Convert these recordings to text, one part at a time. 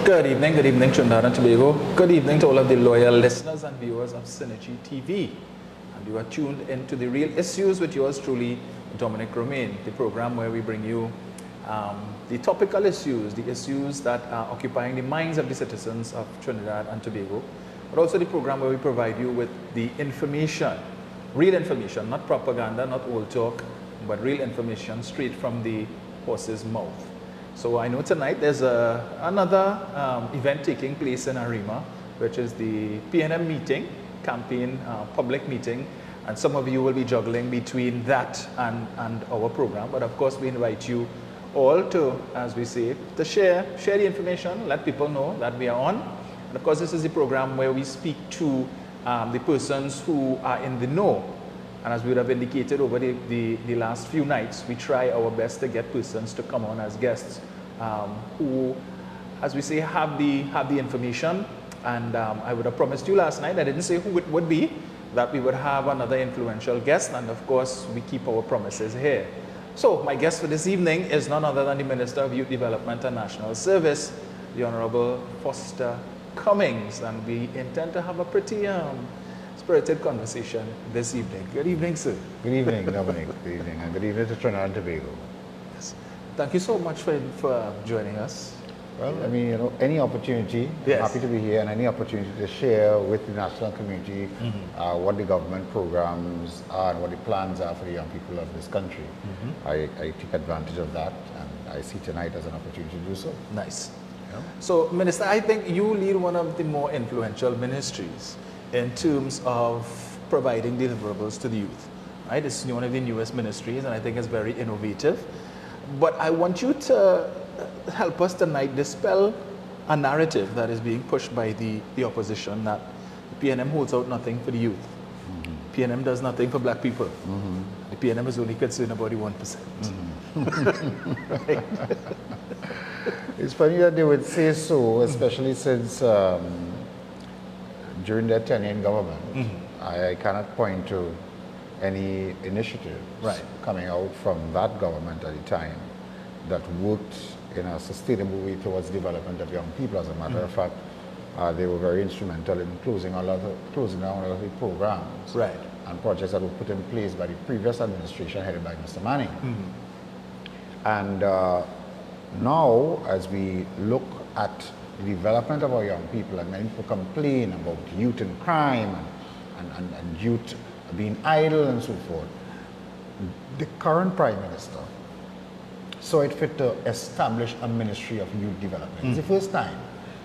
Good evening, Trinidad and Tobago. Good evening to all of the loyal listeners and viewers of SynergyTV. And you are tuned into The Real Issues with yours truly, Dominic Romain, the program where we bring you the topical issues, the issues that are occupying the minds of the citizens of Trinidad and Tobago, but also the program where we provide you with the information, real information, not propaganda, not old talk, but real information straight from the horse's mouth. So I know tonight there's another event taking place in Arima, which is the PNM meeting, campaign public meeting, and some of you will be juggling between that and our program. But of course, we invite you all to, as we say, to share the information, let people know that we are on. And of course, this is the program where we speak to the persons who are in the know. And as we would have indicated over the last few nights, we try our best to get persons to come on as guests who, as we say, have the information. And I would have promised you last night, I didn't say who it would be, that we would have another influential guest. And of course, we keep our promises here. So my guest for this evening is none other than the Minister of Youth Development and National Service, the Honorable F.A.S.T. Cummings. And we intend to have a pretty spirited conversation this evening. Good evening, sir. Good evening, Dominic. Good evening, and good evening to Trinidad and Tobago. Yes. Thank you so much for joining us. Well, I mean, you know, any opportunity, yes. I'm happy to be here, and any opportunity to share with the national community what the government programs are and what the plans are for the young people of this country. I take advantage of that, and I see tonight as an opportunity to do so. Nice. Yeah. So, Minister, I think you lead one of the more influential ministries in terms of providing deliverables to the youth, right? It's one of the newest ministries, and I think it's very innovative. But I want you to help us tonight dispel a narrative that is being pushed by the opposition that the PNM holds out nothing for the youth. PNM does nothing for black people. The PNM is only concerned about the 1%. Right? It's funny that they would say so, especially since during their tenure in government, I cannot point to any initiatives coming out from that government at the time that worked in a sustainable way towards development of young people. As a matter of fact, they were very instrumental in closing down a lot of the programs and projects that were put in place by the previous administration headed by Mr. Manning. And now, as we look at the development of our young people, and many people complain about youth and crime and youth being idle and so forth, the current Prime Minister saw it fit to establish a Ministry of Youth Development. It's the first time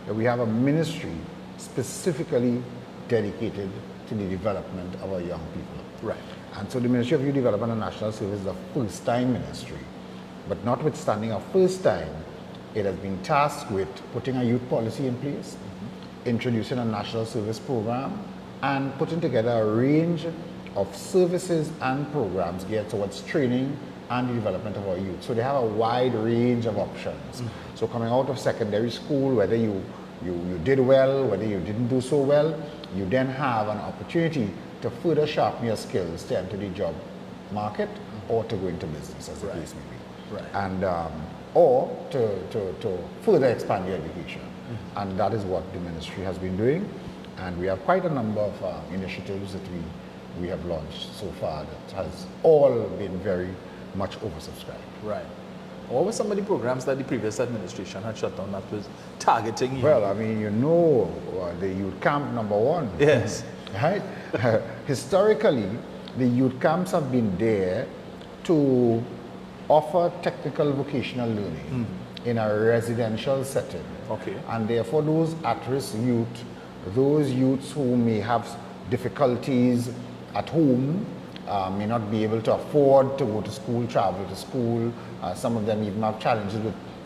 that we have a ministry specifically dedicated to the development of our young people. Right. And so the Ministry of Youth Development and National Service is a first-time ministry. But notwithstanding a first time, it has been tasked with putting a youth policy in place, introducing a national service program, and putting together a range of services and programs geared towards training and the development of our youth. So they have a wide range of options. So coming out of secondary school, whether you did well, whether you didn't do so well, you then have an opportunity to further sharpen your skills to enter the job market or to go into business, as the case may be. And or to further expand your education. And that is what the ministry has been doing. And we have quite a number of initiatives that we have launched so far that has all been very much oversubscribed. Right. What were some of the programs that the previous administration had shut down that was targeting you? Well, I mean, you know, the youth camp #1. Yes. Right? Historically, the youth camps have been there to offer technical vocational learning in a residential setting. Okay. And therefore, those at-risk youth, those youths who may have difficulties at home, may not be able to afford to go to school, travel to school. Some of them even have challenges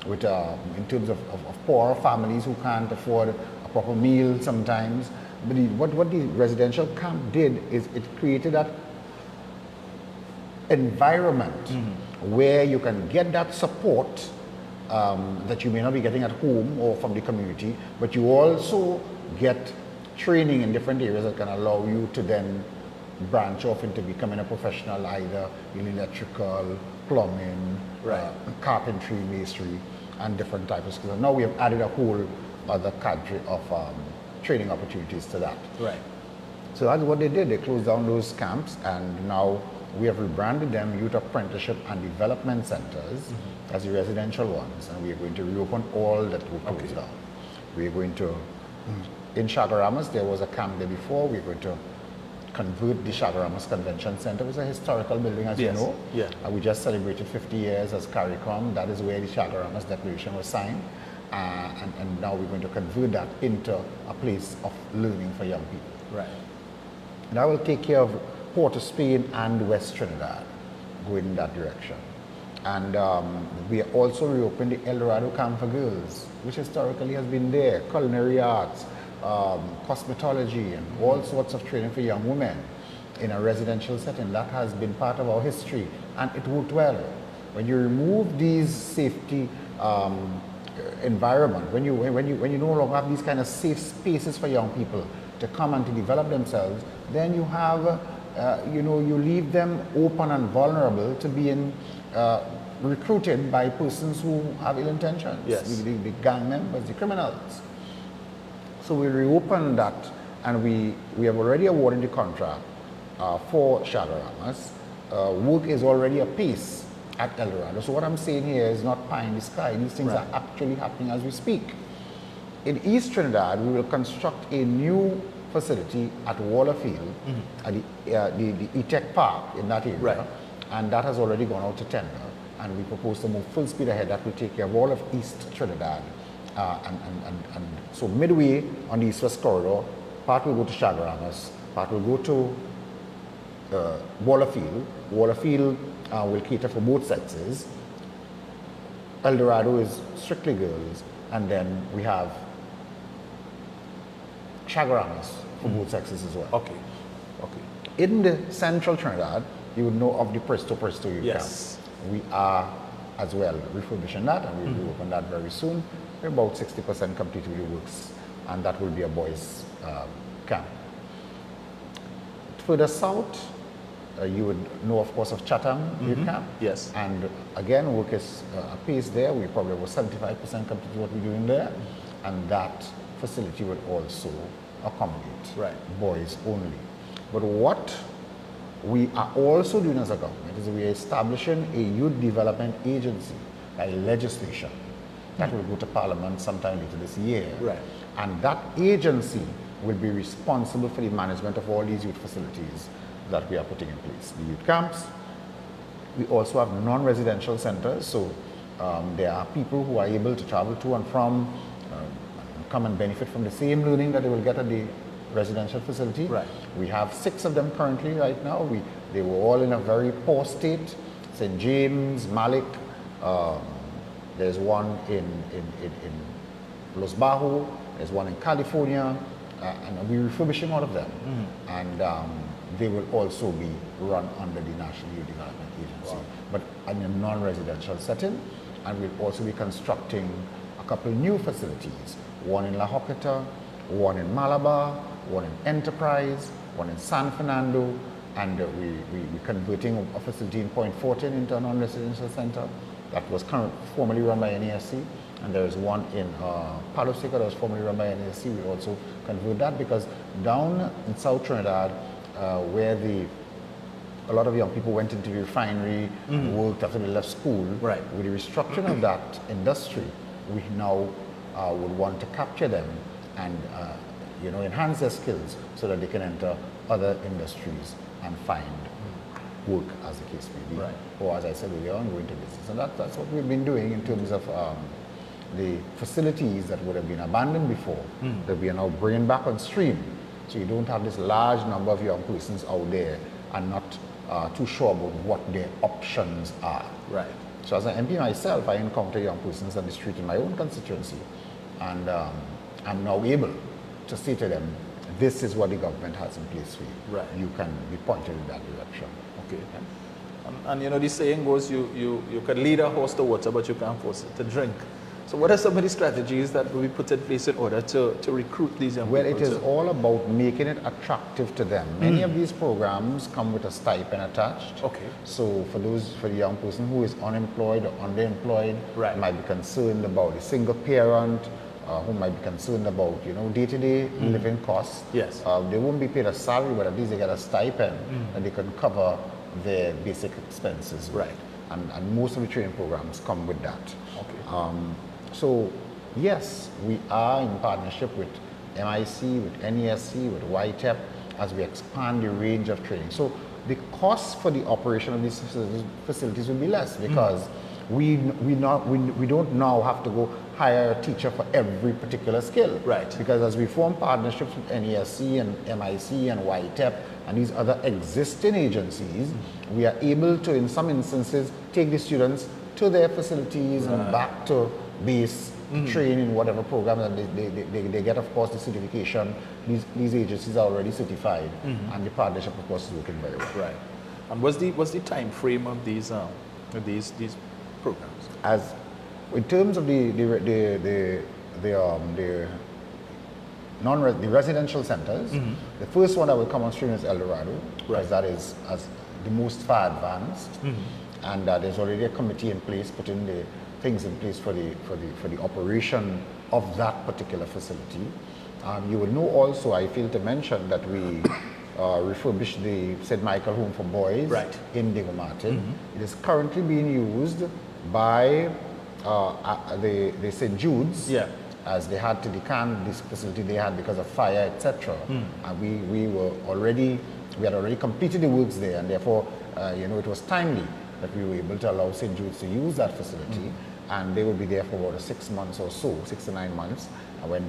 with in terms of poor families who can't afford a proper meal sometimes. But what the residential camp did is it created that environment where you can get that support that you may not be getting at home or from the community, but you also get training in different areas that can allow you to then branch off into becoming a professional either in electrical, plumbing, carpentry, masonry, and different types of skills. Now we have added a whole other cadre of training opportunities to that. Right. So that's what they did. They closed down those camps, and now we have rebranded them Youth Apprenticeship and Development Centers as the residential ones, and we are going to reopen all that were closed down. We are going to, in Chagaramas, there was a camp there before. We are going to convert the Chagaramas Convention Center. It's a historical building, as you know. Yeah. We just celebrated 50 years as CARICOM. That is where the Chagaramas Declaration was signed. And now we're going to convert that into a place of learning for young people. Right. And I will take care of Port of Spain and West Trinidad, going in that direction. And we are also reopened the El Dorado Camp for Girls, which historically has been there, culinary arts, cosmetology, and all sorts of training for young women in a residential setting. That has been part of our history, and it worked well. When you remove these safety environment, when you no longer have these kind of safe spaces for young people to come and to develop themselves, then you have, you leave them open and vulnerable to being recruited by persons who have ill intentions, the gang members, the criminals. So we reopened that, and we have already awarded the contract for Chagaramas. Work is already apace at El Dorado. So what I'm saying here is not pie in the sky. These things are actually happening as we speak. In East Trinidad, we will construct a new facility at Waterfield, at the E-Tech Park in that area, and that has already gone out to tender, and we propose to move full speed ahead. That will take care of all of East Trinidad, and so midway on the East-West corridor, part will go to Chagaramas, part will go to Waterfield. Waterfield will cater for both sexes. El Dorado is strictly girls, and then we have Chagaramas for both sexes as well. Okay. In the central Trinidad, you would know of the Presto Youth Camp. We are as well refurbishing that, and we'll open that very soon. We're about 60% completed with the works, and that will be a boys' camp. Further south, you would know, of course, of Chatham Youth Camp. Yes. And again, work is apace there. We probably have 75% completed what we're doing there, and that facility would also accommodate boys only. But what we are also doing as a government is we are establishing a youth development agency by legislation that will go to Parliament sometime later this year. And that agency will be responsible for the management of all these youth facilities that we are putting in place. The youth camps. We also have non-residential centers, so there are people who are able to travel to and from, come and benefit from the same learning that they will get at the residential facility. We have 6 of them currently right now. They were all in a very poor state. St. James, Malik, there's one in Los Bajos, there's one in California, and we're refurbishing all of them. And they will also be run under the National Youth Development Agency, but in a non-residential setting. And we'll also be constructing a couple new facilities, one in La Joqueta, one in Malabar, one in Enterprise, one in San Fernando, and we're converting a facility in Point Fortin into a non-residential center that was formerly run by NASC, and there is one in Palo Seco that was formerly run by NASC. We also convert that because down in South Trinidad, where a lot of young people went into the refinery, worked after they left school, with the restructuring of that industry, we now would want to capture them and enhance their skills so that they can enter other industries and find work, as the case may be. Or, as I said earlier on, go into business. And that's what we've been doing in terms of the facilities that would have been abandoned before, that we are now bringing back on stream. So you don't have this large number of young persons out there and not too sure about what their options are. So as an MP myself, I encounter young persons on the street in my own constituency, and I'm now able to say to them, this is what the government has in place for you. You can be pointed in that direction. And the saying goes, you can lead a horse to water, but you can't force it to drink. So what are some of the strategies that will be put in place in order to recruit these young people? Well, it is all about making it attractive to them. Many of these programs come with a stipend attached. So for the young person who is unemployed or underemployed, might be concerned about the single parent, who might be concerned about, day-to-day living costs. Yes. They won't be paid a salary, but at least they get a stipend and they can cover their basic expenses. Right. And most of the training programs come with that. Okay. So, yes, we are in partnership with MIC, with NESC, with YTEP, as we expand the range of training. So the cost for the operation of these facilities will be less because we don't now have to go hire a teacher for every particular skill. Right. Because as we form partnerships with NESC and MIC and YTEP and these other existing agencies, we are able to, in some instances, take the students to their facilities and back to base, train in whatever program, and they get, of course, the certification. These agencies are already certified, and the partnership, of course, is working very well. Right. And what's the time frame of these programs? As in terms of the residential centers, the first one that will come on stream is El Dorado, because that is as the most far advanced, and there's already a committee in place putting the things in place for the operation of that particular facility. You will know also, I failed to mention that we refurbished the St. Michael Home for Boys in Diego Martin. It is currently being used by the St. Jude's, as they had to decant this facility they had because of fire, etc. And we had already completed the works there, and therefore, it was timely that we were able to allow St. Jude's to use that facility, and they will be there for about 6 months or so, 6 to 9 months. And when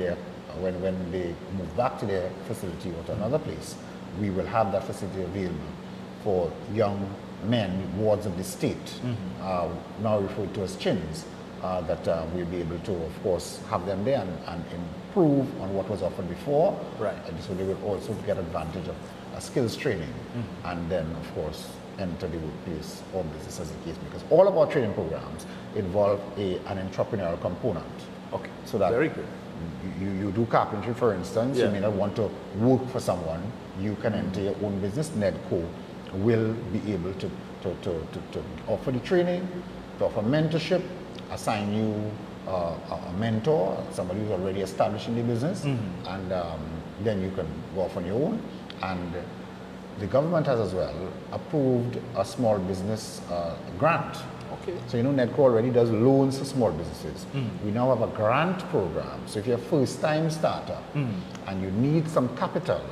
they move back to their facility or to another place, we will have that facility available for young men, wards of the state, now referred to as chins, that we'll be able to, of course, have them there and improve on what was offered before. Right. And so they will also get advantage of skills training, and then, of course, enter the workplace or business as the case, because all of our training programs involve an entrepreneurial component. Okay. So that very good. You do carpentry, for instance. You may not want to work for someone. You can enter your own business. NEDCO will be able to offer the training, to offer mentorship, assign you a mentor, somebody who's already established in the business, and then you can go off on your own. And the government has as well approved a small business grant. Okay. So NEDCO already does loans for small businesses. We now have a grant program. So if you're a first-time starter and you need some capital,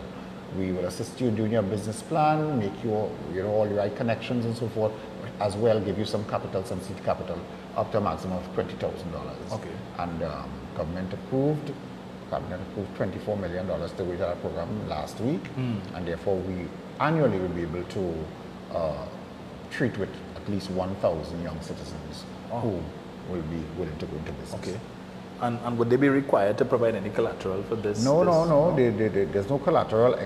we will assist you doing your business plan, make you all the right connections and so forth, as well give you some capital, some seed capital, up to a maximum of $20,000. Okay. And government approved $24 million to go to that program last week, and therefore we annually will be able to treat with at least 1,000 young citizens who will be willing to go into business. Okay. And would they be required to provide any collateral for this? No. There's no collateral.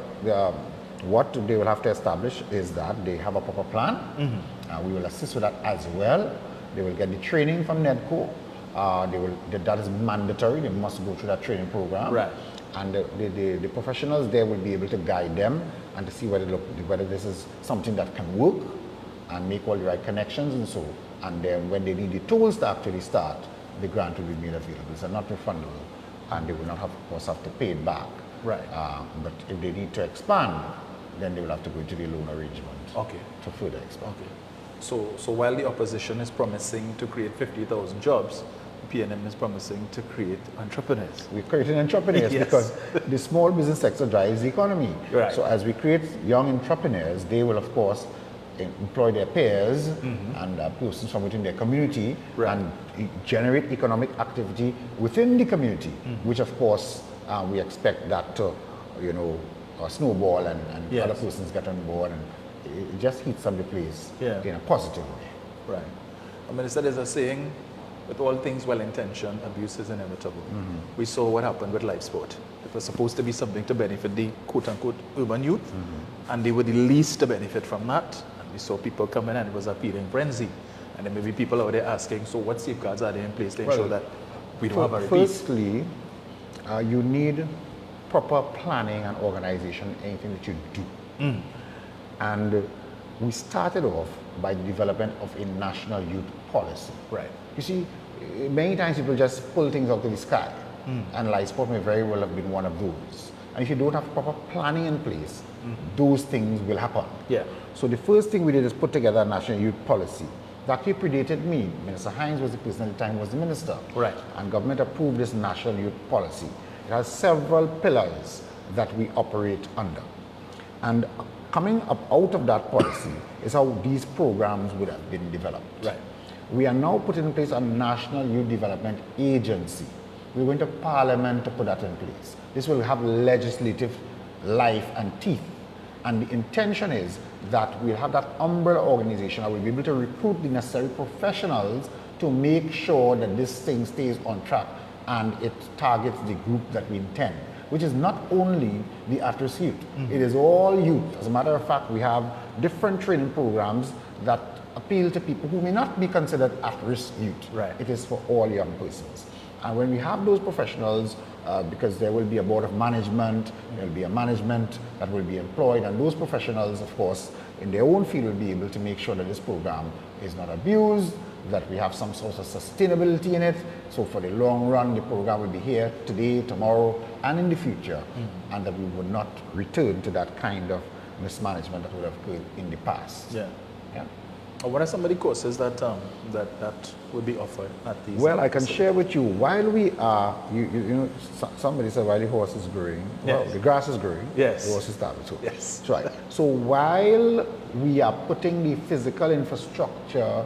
What they will have to establish is that they have a proper plan. We will assist with that as well. They will get the training from NEDCO. That is mandatory. They must go through that training program. Right. And the professionals there will be able to guide them and to see whether this is something that can work and make all the right connections and so. And then when they need the tools to actually start, the grant will be made available. It's not refundable, and they will not have, of course, have to pay it back. Right. But if they need to expand, then they will have to go into the loan arrangement. Okay. To further expand. Okay. So while the opposition is promising to create 50,000 jobs, PNM is promising to create entrepreneurs. We're creating entrepreneurs because the small business sector drives the economy. Right. So as we create young entrepreneurs, they will, of course, employ their peers and persons from within their community and generate economic activity within the community, which, of course, we expect that to, snowball and other persons get on board, and it just heats up the place in a positive way. Right. Minister, there's a saying, with all things well-intentioned, abuse is inevitable. We saw what happened with live sport. It was supposed to be something to benefit the quote-unquote urban youth, and they were the least to benefit from that. And we saw people come in and it was a feeding frenzy. And there may be people out there asking, so what safeguards are there in place to ensure that we don't have a repeat? Firstly, you need proper planning and organization in anything that you do. And we started off by the development of a national youth policy. Right. You see, many times people just pull things out of the sky. and light sport may very well have been one of those. And if you don't have proper planning in place, those things will happen. Yeah. So the first thing we did is put together a national youth policy. That actually predated me. Minister Hines was the person at the time, was the minister. Right. And government approved this national youth policy. It has several pillars that we operate under. And coming up out of that policy is how these programs would have been developed. Right. We are now putting in place a National Youth Development Agency. We're going to Parliament to put that in place. This will have legislative life and teeth. And the intention is that we'll have that umbrella organization that will be able to recruit the necessary professionals to make sure that this thing stays on track and it targets the group that we intend, which is not only the at-risk youth. It is all youth. As a matter of fact, we have different training programs that appeal to people who may not be considered at-risk youth. Right. It is for all young persons. And when we have those professionals, because there will be a board of management, there will be a management that will be employed, and those professionals, of course, in their own field will be able to make sure that this program is not abused, that we have some sort of sustainability in it. So for the long run, the program will be here today, tomorrow, and in the future, and that we would not return to that kind of mismanagement that would have occurred in the past. Yeah. Yeah. What are some of the courses that that would be offered at these? Well, I can share with you, while we are, you know, somebody said while the horse is growing, well, Yes. the grass is growing, Yes. the horse is starting to. Yes. That's right. So while we are putting the physical infrastructure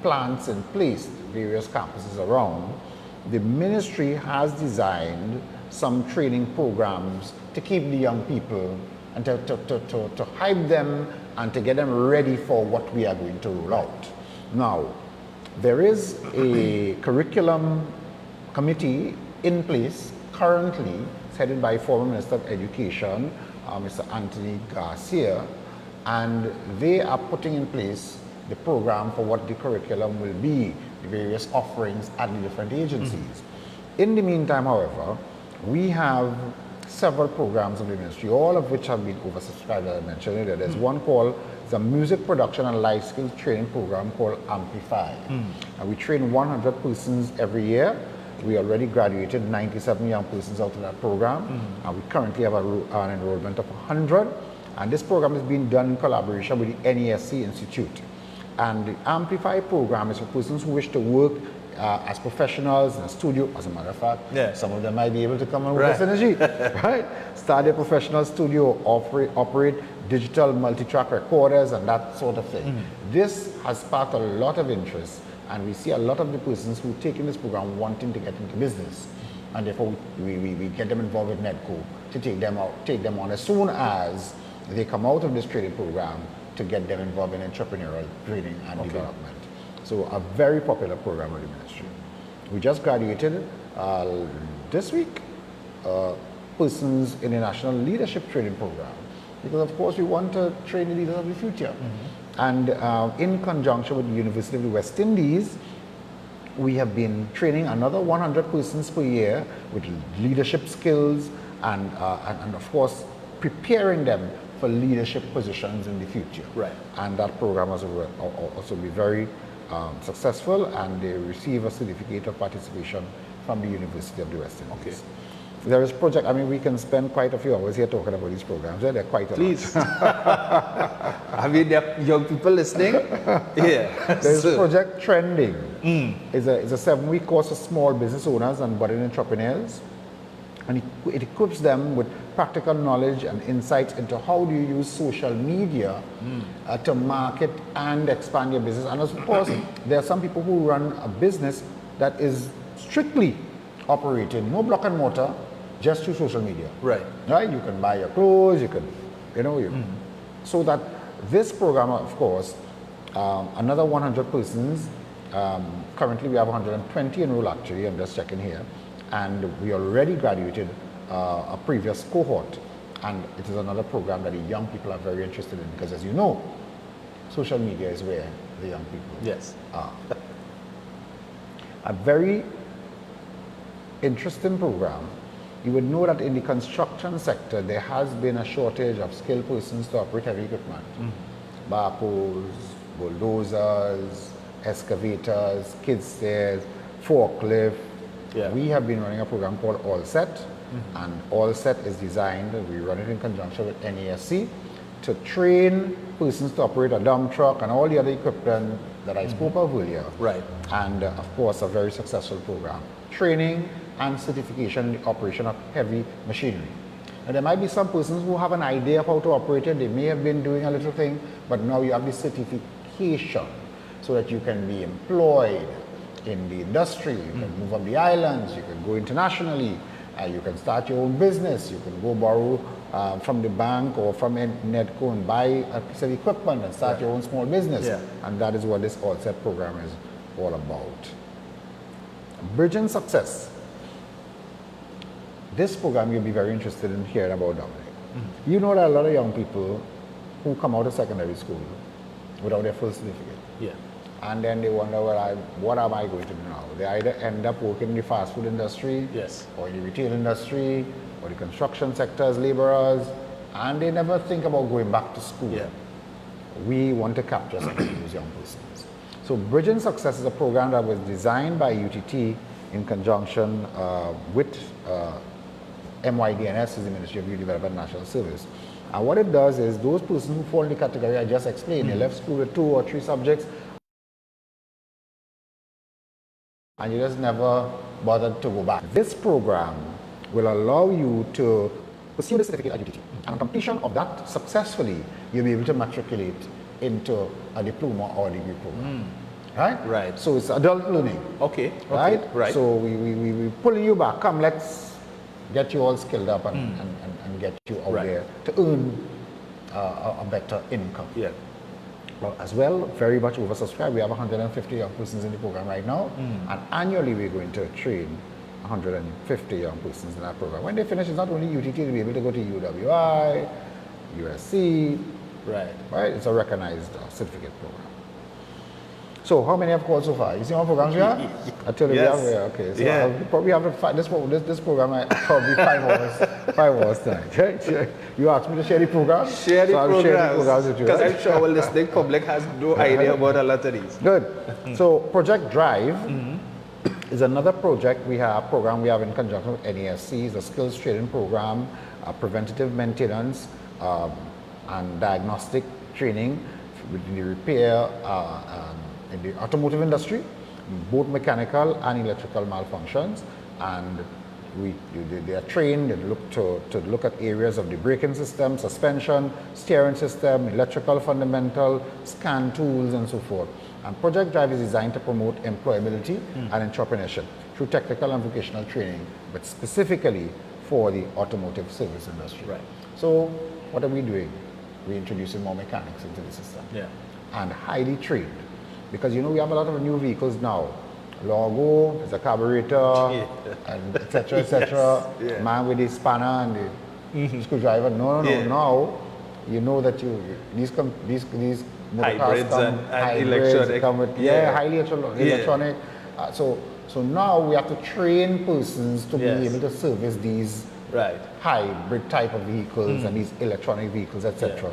plants in place, various campuses around, the ministry has designed some training programs to keep the young people and to hype them and to get them ready for what we are going to roll out. Now, there is a curriculum committee in place currently, it's headed by former Minister of Education, Mr. Anthony Garcia, and they are putting in place the program for what the curriculum will be, the various offerings at the different agencies. In the meantime, however, we have several programs of the ministry, all of which have been oversubscribed, as I mentioned earlier. There's one called the Music Production and Life Skills Training Program called Amplify. And we train 100 persons every year. We already graduated 97 young persons out of that program. And we currently have an enrollment of 100. And this program is being done in collaboration with the NESC Institute. And the Amplify program is for persons who wish to work as professionals in a studio. As a matter of fact, some of them might be able to come and work at Synergy, right? Start a professional studio, operate digital multi-track recorders and that sort of thing. This has sparked a lot of interest, and we see a lot of the persons who take in this program wanting to get into business, and therefore we get them involved with NEDCO to take them on as soon as they come out of this training program, to get them involved in entrepreneurial training and development. So a very popular program of the ministry. We just graduated this week persons in a national leadership training program, because of course we want to train the leaders of the future. And in conjunction with the University of the West Indies, we have been training another 100 persons per year with leadership skills and of course preparing them for leadership positions in the future. Right. And that program has also been very successful, and they receive a certificate of participation from the University of the West Indies. There is project, I mean, we can spend quite a few hours here talking about these programs. They're quite a lot. I mean, there are young people listening. There's Project Trending. It's a 7-week course for small business owners and budding entrepreneurs. And it equips them with practical knowledge and insights into how do you use social media to market and expand your business. And of course, there are some people who run a business that is strictly operated, no block and mortar, just through social media. Right. You can buy your clothes, you can, so that this program, of course, another 100 persons, currently we have 120 enrolled actually, I'm just checking here. And we already graduated a previous cohort, and it is another program that the young people are very interested in, because as you know, social media is where the young people are. A very interesting program. You would know that in the construction sector, there has been a shortage of skilled persons to operate heavy equipment. Backhoes, bulldozers, excavators, skid steers, forklift, Yeah. We have been running a program called All Set, and All Set is designed, we run it in conjunction with NASC, to train persons to operate a dump truck and all the other equipment that I spoke of earlier. Right. And of course, a very successful program. Training and certification in the operation of heavy machinery. And there might be some persons who have an idea of how to operate it. They may have been doing a little thing, but now you have the certification so that you can be employed in the industry. You can move up the islands, you can go internationally, you can start your own business, you can go borrow from the bank or from Nedco and buy a piece of equipment and start your own small business. Yeah. And that is what this All Set program is all about. Bridging success. This program you'll be very interested in hearing about, Dominic. You know that a lot of young people who come out of secondary school without their first certificate. Yeah. And then they wonder, well, what am I going to do now? They either end up working in the fast food industry, Yes. or in the retail industry, or the construction sector as laborers, and they never think about going back to school. Yeah. We want to capture some of those young persons. So Bridging Success is a program that was designed by UTT in conjunction with MYDNS, is the Ministry of Youth Development and National Service. And what it does is those persons who fall in the category I just explained, they left school with 2 or 3 subjects, and you just never bothered to go back. This program will allow you to pursue the certificate at UTT. And on completion of that successfully, you'll be able to matriculate into a diploma or degree program. Right? Right. So it's adult learning. Okay. Right? Right. So we pull you back. Come, let's get you all skilled up and get you out there to earn a better income. Yeah. Well, as well, very much oversubscribed. We have 150 young persons in the program right now, and annually we're going to train 150 young persons in that program. When they finish, it's not only UTT, they'll be able to go to UWI, USC, right? It's a recognized certificate program. So how many have called so far? You see how many programs we have? I tell you Yes. we have, okay. So I'll probably have to find this program, probably 5 hours tonight, right? You asked me to share the program? Share the I'll share the programs with you. because Right? I'm sure our listening public has no idea about a lot of these. Good. So Project Drive is another program we have in conjunction with NASC. It's a skills training program, preventative maintenance and diagnostic training with the repair in the automotive industry, both mechanical and electrical malfunctions, and they are trained and look at areas of the braking system, suspension, steering system, electrical fundamental, scan tools, and so forth. And Project Drive is designed to promote employability and entrepreneurship through technical and vocational training, but specifically for the automotive service industry. Right. So what are we doing? We're introducing more mechanics into the system. Yeah. And highly trained. Because we have a lot of new vehicles now. Logo, there's a carburetor, and etc. etc. Yes, yeah. Man with the spanner and the screwdriver. No. Now you know that these motor cars Hybrids come, and hybrids electronic. come with highly electronic. So now we have to train persons to be able to service these hybrid type of vehicles and these electronic vehicles, etc.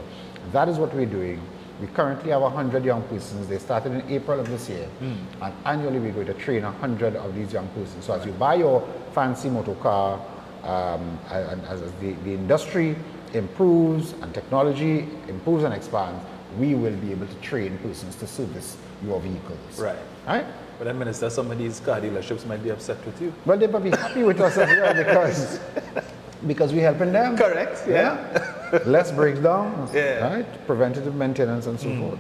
That is what we're doing. We currently have 100 young persons. They started in April of this year. And annually we're going to train 100 of these young persons. So as you buy your fancy motor car, and as the industry improves and technology improves and expands, we will be able to train persons to service your vehicles. Right. Right? But then, Minister, some of these car dealerships might be upset with you. Well, they might be happy with us as well because we're helping them. Correct. Yeah. Less breakdowns, right? Preventative maintenance and so forth.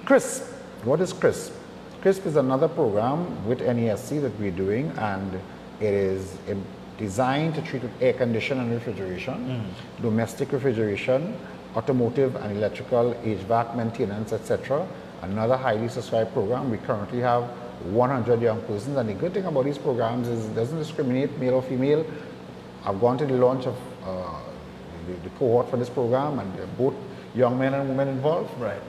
CRISP. What is CRISP? CRISP is another program with NASC that we're doing, and it is designed to treat with air conditioning and refrigeration, domestic refrigeration, automotive and electrical, HVAC maintenance, etc. Another highly subscribed program. We currently have 100 young persons, and the good thing about these programs is it doesn't discriminate male or female. I've gone to the launch of the cohort for this program, and both young men and women involved. Right.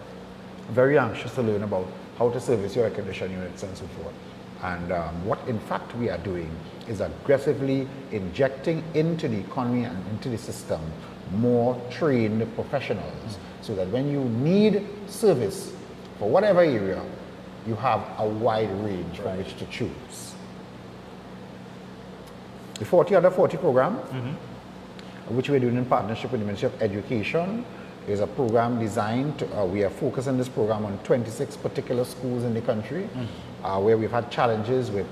Very anxious to learn about how to service your air conditioning units and so forth. And what in fact we are doing is aggressively injecting into the economy and into the system more trained professionals, so that when you need service for whatever area, you have a wide range from which to choose. The 40 under 40 program, which we're doing in partnership with the Ministry of Education, is a program designed to, we are focusing this program on 26 particular schools in the country where we've had challenges with,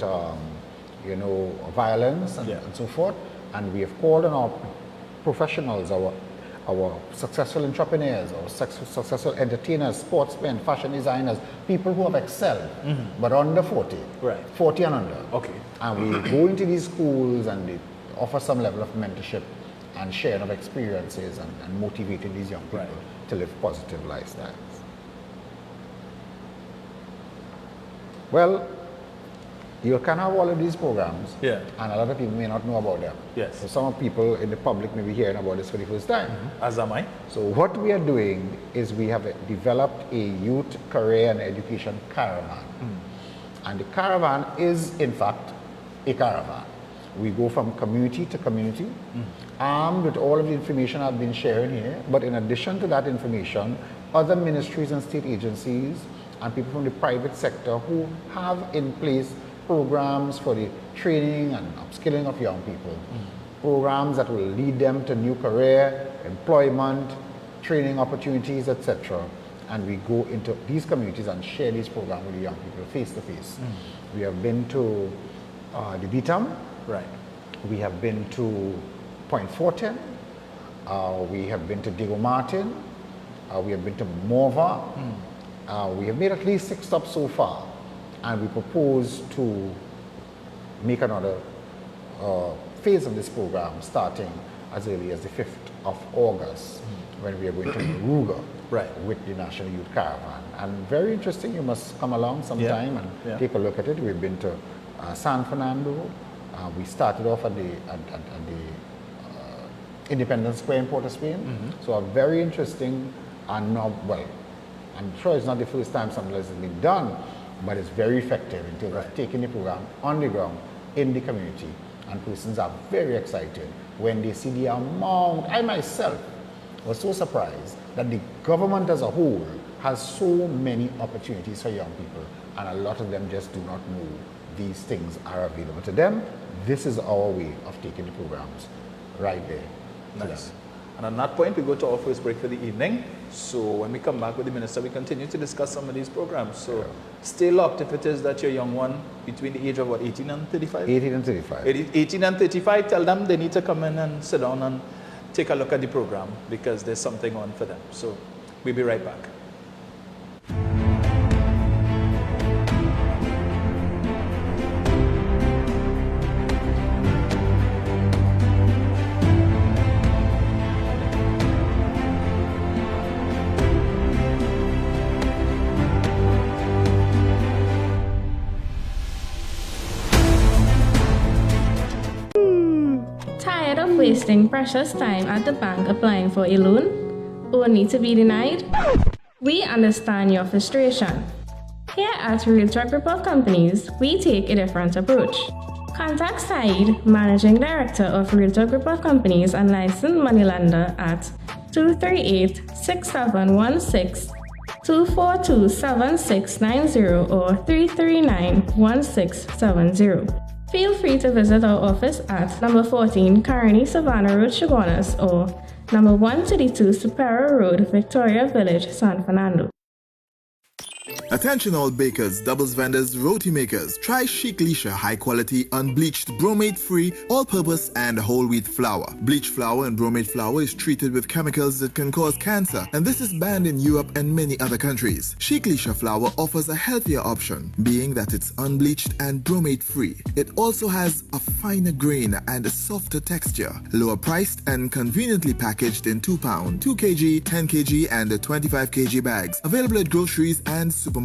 violence and so forth. And we have called on our professionals, our successful entrepreneurs, our successful entertainers, sportsmen, fashion designers, people who have excelled, but under 40, 40 and under. Okay. And we go into these schools and they offer some level of mentorship and sharing of experiences and motivating these young people to live positive lifestyles. Well, you can have all of these programs, and a lot of people may not know about them. Yes. So some people in the public may be hearing about this for the first time. As am I. So what we are doing is we have developed a youth career and education caravan. And the caravan is, in fact, a caravan. We go from community to community, armed with all of the information I've been sharing here. But in addition to that information, other ministries and state agencies and people from the private sector who have in place programs for the training and upskilling of young people, programs that will lead them to new career, employment, training opportunities, etc. And we go into these communities and share these programs with the young people face to face. We have been to the VII. We have been to Point Fortin. We have been to Diego Martin. We have been to Morva. We have made at least 6 stops so far. And we propose to make another phase of this program starting as early as the 5th of August when we are going to Ruga with the National Youth Caravan. And very interesting, you must come along sometime and take a look at it. We've been to San Fernando. We started off at the Independence Square in Port of Spain. So a very interesting and now, well, I'm sure it's not the first time something like this has been done, but it's very effective in terms of taking the program on the ground in the community. And persons are very excited when they see the amount. I myself was so surprised that the government as a whole has so many opportunities for young people, and a lot of them just do not know these things are available to them. This is our way of taking the programs right there. Nice. And on that point, we go to our first break for the evening. So when we come back with the minister, we continue to discuss some of these programs. So stay locked if it is that your young one between the age of what, 18 and 35? 18 and 35. 18 and 35, tell them they need to come in and sit down and take a look at the program because there's something on for them. So we'll be right back. Wasting precious time at the bank applying for a loan, only to be denied? We understand your frustration. Here at Realtor Group of Companies, we take a different approach. Contact Saeed, Managing Director of Realtor Group of Companies and licensed moneylender at 238-6716, 242-7690 or 339-1670. Feel free to visit our office at number 14 Carney Savannah Road, Chaguanas, or number 132 Superior Road, Victoria Village, San Fernando. Attention all bakers, doubles vendors, roti makers. Try Chic Leisha high quality, unbleached, bromate free, all purpose and whole wheat flour. Bleached flour and bromate flour is treated with chemicals that can cause cancer, and this is banned in Europe and many other countries. Chic Leisha flour offers a healthier option, being that it's unbleached and bromate free. It also has a finer grain and a softer texture, lower priced and conveniently packaged in 2 pound, 2 kg, 10 kg and 25 kg bags. Available at groceries and supermarkets.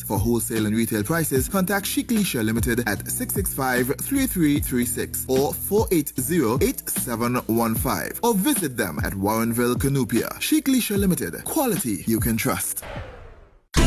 For wholesale and retail prices, contact Chic Leisha Limited at 665-3336 or 480-8715 or visit them at Warrenville, Canupia. Chic Leisha Limited. Quality you can trust.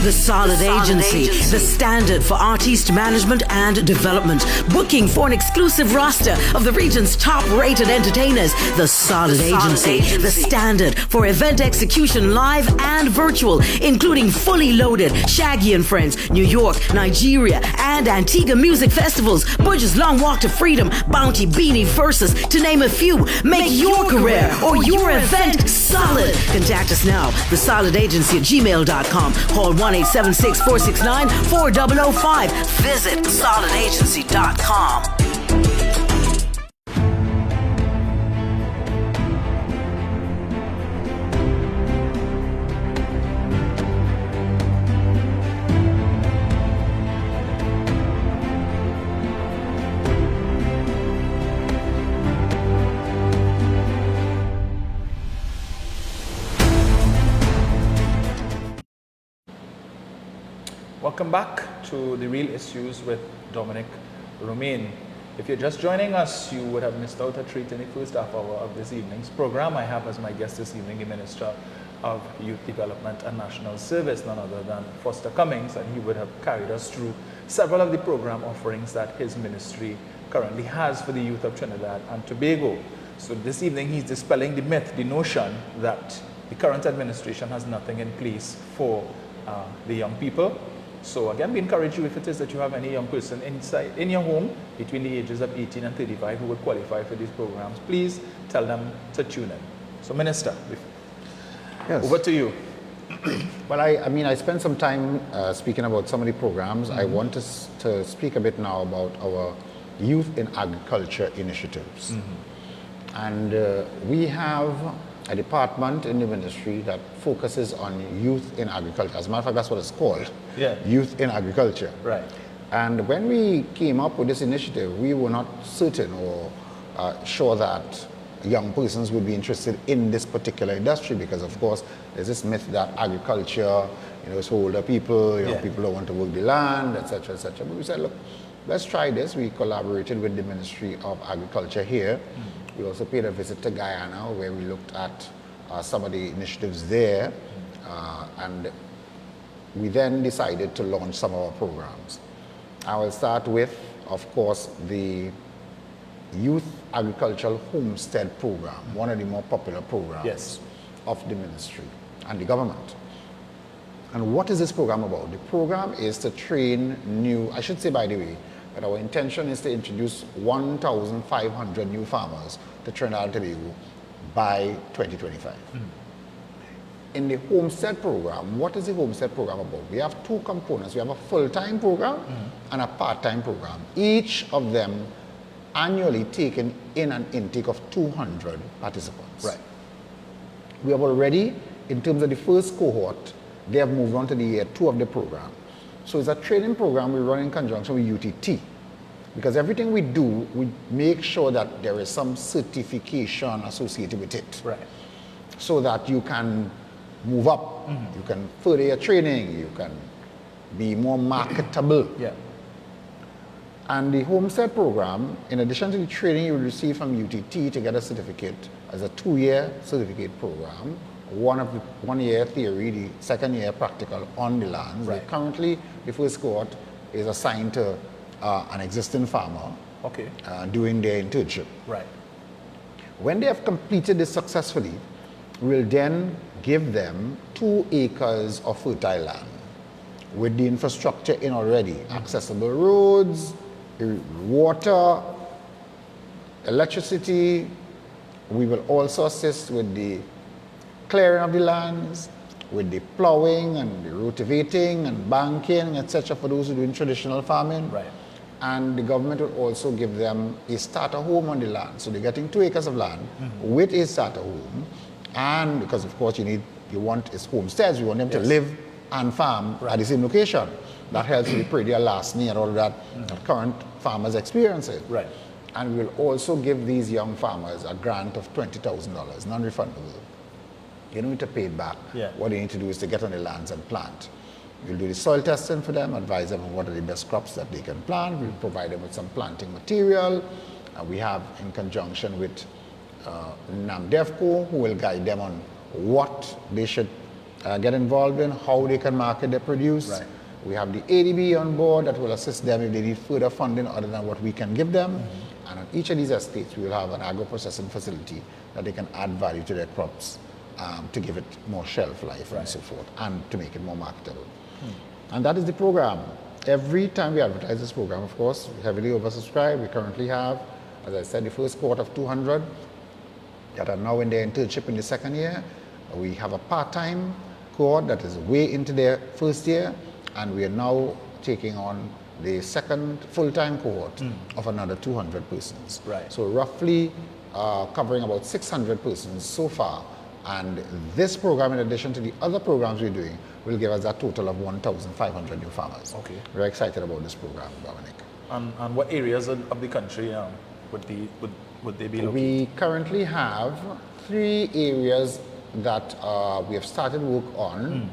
The Solid Agency, the standard for artiste management and development. Booking for an exclusive roster of the region's top-rated entertainers. The Solid Agency, the standard for event execution live and virtual, including fully loaded Shaggy and Friends, New York, Nigeria, and Antigua music festivals, Budge's Long Walk to Freedom, Bounty, Beanie, Versus, to name a few. Make your career or your event solid. Contact us now, thesolidagency@gmail.com. Call 1-876-469-4005. Visit solidagency.com. Welcome back to The Real Issues with Dominic Romain. If you're just joining us, you would have missed out a treat in the first half hour of this evening's program. I have as my guest this evening the Minister of Youth Development and National Service, none other than Foster Cummings, and he would have carried us through several of the program offerings that his ministry currently has for the youth of Trinidad and Tobago. So this evening he's dispelling the myth, the notion that the current administration has nothing in place for the young people. So again, we encourage you, if it is that you have any young person inside in your home between the ages of 18 and 35 who would qualify for these programs, please tell them to tune in. So Minister, Yes. over to you. Well, I spent some time speaking about some of the programs. I want to speak a bit now about our Youth in Agriculture initiatives. And we have a department in the ministry that focuses on youth in agriculture. As a matter of fact, that's what it's called, Youth in Agriculture. Right. And when we came up with this initiative, we were not certain or sure that young persons would be interested in this particular industry, because of course there's this myth that agriculture, is older people, people don't want to work the land, etc., etc. But we said, look, let's try this. We collaborated with the Ministry of Agriculture here. We also paid a visit to Guyana, where we looked at some of the initiatives there, and we then decided to launch some of our programs. I will start with, of course, the Youth Agricultural Homestead Program, one of the more popular programs of the ministry and the government. And what is this program about? The program is to train I should say, by the way, that our intention is to introduce 1,500 new farmers to Trinidad and Tobago by 2025. In the Homestead Program, what is the Homestead Program about? We have two components. We have a full-time program and a part-time program. Each of them annually taking in an intake of 200 participants. Right. We have already, in terms of the first cohort, they have moved on to the year 2 of the program. So it's a training program we run in conjunction with UTT. Because everything we do, we make sure that there is some certification associated with it. Right. So that you can move up, you can further your training, you can be more marketable. And the Homestead Program, in addition to the training you will receive from UTT to get a certificate, as a 2-year certificate program, 1 year theory, the second year practical on the lands. Right. Currently, the first cohort is assigned to an existing farmer doing their internship. Right. When they have completed this successfully, we'll then give them 2 acres of fertile land with the infrastructure in already, accessible roads, water, electricity. We will also assist with the clearing of the lands, with the plowing and the rotivating and banking, etc., for those who are doing traditional farming. Right. And the government will also give them a starter home on the land. So they're getting 2 acres of land with a starter home. And because of course you want homesteads, you want them to live and farm at the same location. That helps with the predial larceny and all of that current farmers experiencing. Right. And we will also give these young farmers a grant of $20,000, non-refundable. You don't need to pay it back. What they need to do is to get on the lands and plant. We'll do the soil testing for them, advise them on what are the best crops that they can plant. We'll provide them with some planting material. We have, in conjunction with NAMDEFCO, who will guide them on what they should get involved in, how they can market their produce. Right. We have the ADB on board that will assist them if they need further funding other than what we can give them. And on each of these estates, we will have an agro-processing facility that they can add value to their crops to give it more shelf life and so forth, and to make it more marketable. And that is the program. Every time we advertise this program, of course, we heavily oversubscribed. We currently have, as I said, the first cohort of 200 that are now in their internship in the second year. We have a part-time cohort that is way into their first year, and we are now taking on the second full-time cohort of another 200 persons. Right. So roughly covering about 600 persons so far. And this program, in addition to the other programs we're doing, will give us a total of 1,500 new farmers. Okay. We're excited about this program, Dominic. And what areas of the country would they be located? We currently have 3 areas that we have started work on.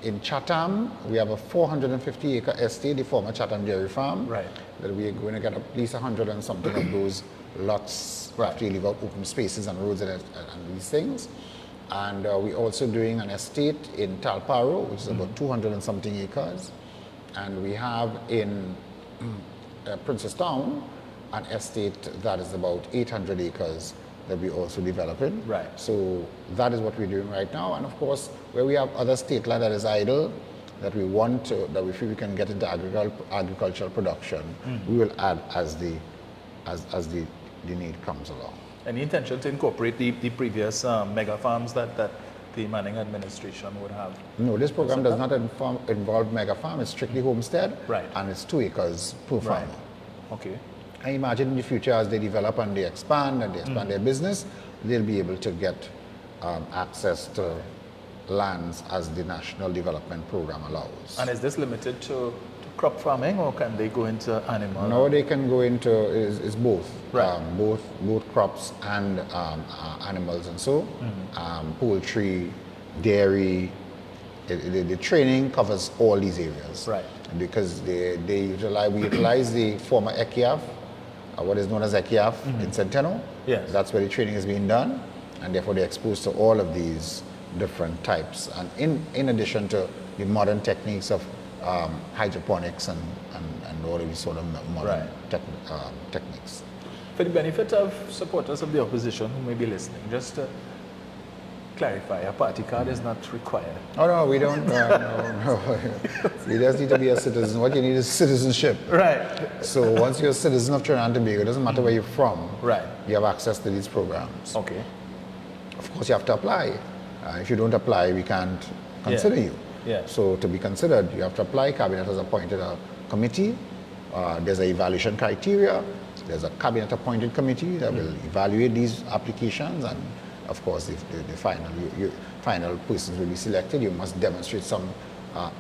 In Chatham, we have a 450-acre estate, the former Chatham Dairy Farm. Right. That we are going to get at least 100 and something of those lots after you leave out open spaces and roads and these things. And we're also doing an estate in Talparo, which is about 200 and something acres. And we have in Princess Town an estate that is about 800 acres that we're also developing. Right. So that is what we're doing right now. And of course, where we have other state land that is idle, that we want to, that we feel we can get into agricultural production, we will add as the need comes along. Any intention to incorporate the previous mega farms that the Manning administration would have? No, this program does not involve mega farm. It's strictly homestead. Right. And it's 2 acres per farmer. Okay. I imagine in the future, as they develop and they expand their business, they'll be able to get access to lands as the National Development Program allows. And is this limited to crop farming, or can they go into animal? No, they can go into is both, Right. Both crops and animals, and so poultry, dairy. The training covers all these areas, Right. Because we utilize the former ECIAF, what is known as ECIAF in Centeno. Yes. That's where the training is being done, and therefore they're exposed to all of these different types, and in addition to the modern techniques of hydroponics and all of these sort of modern techniques. For the benefit of supporters of the opposition who may be listening, just to clarify, a party card is not required. Oh no, we don't. No. You just need to be a citizen. What you need is citizenship. Right. So once you're a citizen of Trinidad and Tobago, it doesn't matter where you're from. Right. You have access to these programs. Okay. Of course, you have to apply. If you don't apply, we can't consider you. Yeah. So to be considered, you have to apply. Cabinet has appointed a committee. There's an evaluation criteria. There's a cabinet-appointed committee that will evaluate these applications, and of course, the final persons will be selected. You must demonstrate some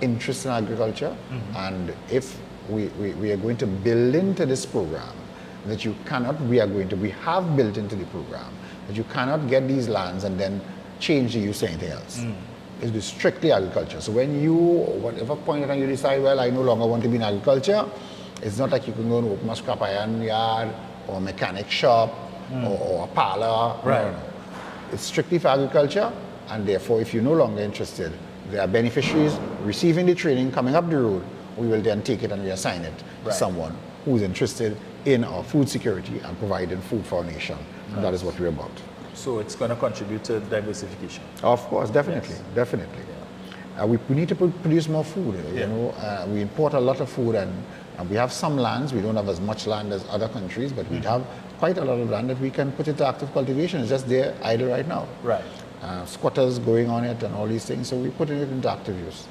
interest in agriculture, and if we are going to build into this program that we have built into the program that you cannot get these lands and then change the use to anything else. It is strictly agriculture. So when whatever point in time you decide, well, I no longer want to be in agriculture, it's not like you can go and open a scrap iron yard or a mechanic shop or a parlor. Right. No. It's strictly for agriculture, and therefore, if you're no longer interested, there are beneficiaries receiving the training coming up the road. We will then take it and reassign it to someone who's interested in our food security and providing food for our nation. And that is what we're about. So it's going to contribute to diversification. Of course, definitely, definitely. We need to produce more food. You know, we import a lot of food, and we have some lands. We don't have as much land as other countries, but we have quite a lot of land that we can put into active cultivation. It's just there idle right now. Right. Squatters going on it and all these things. So we're putting it into active use.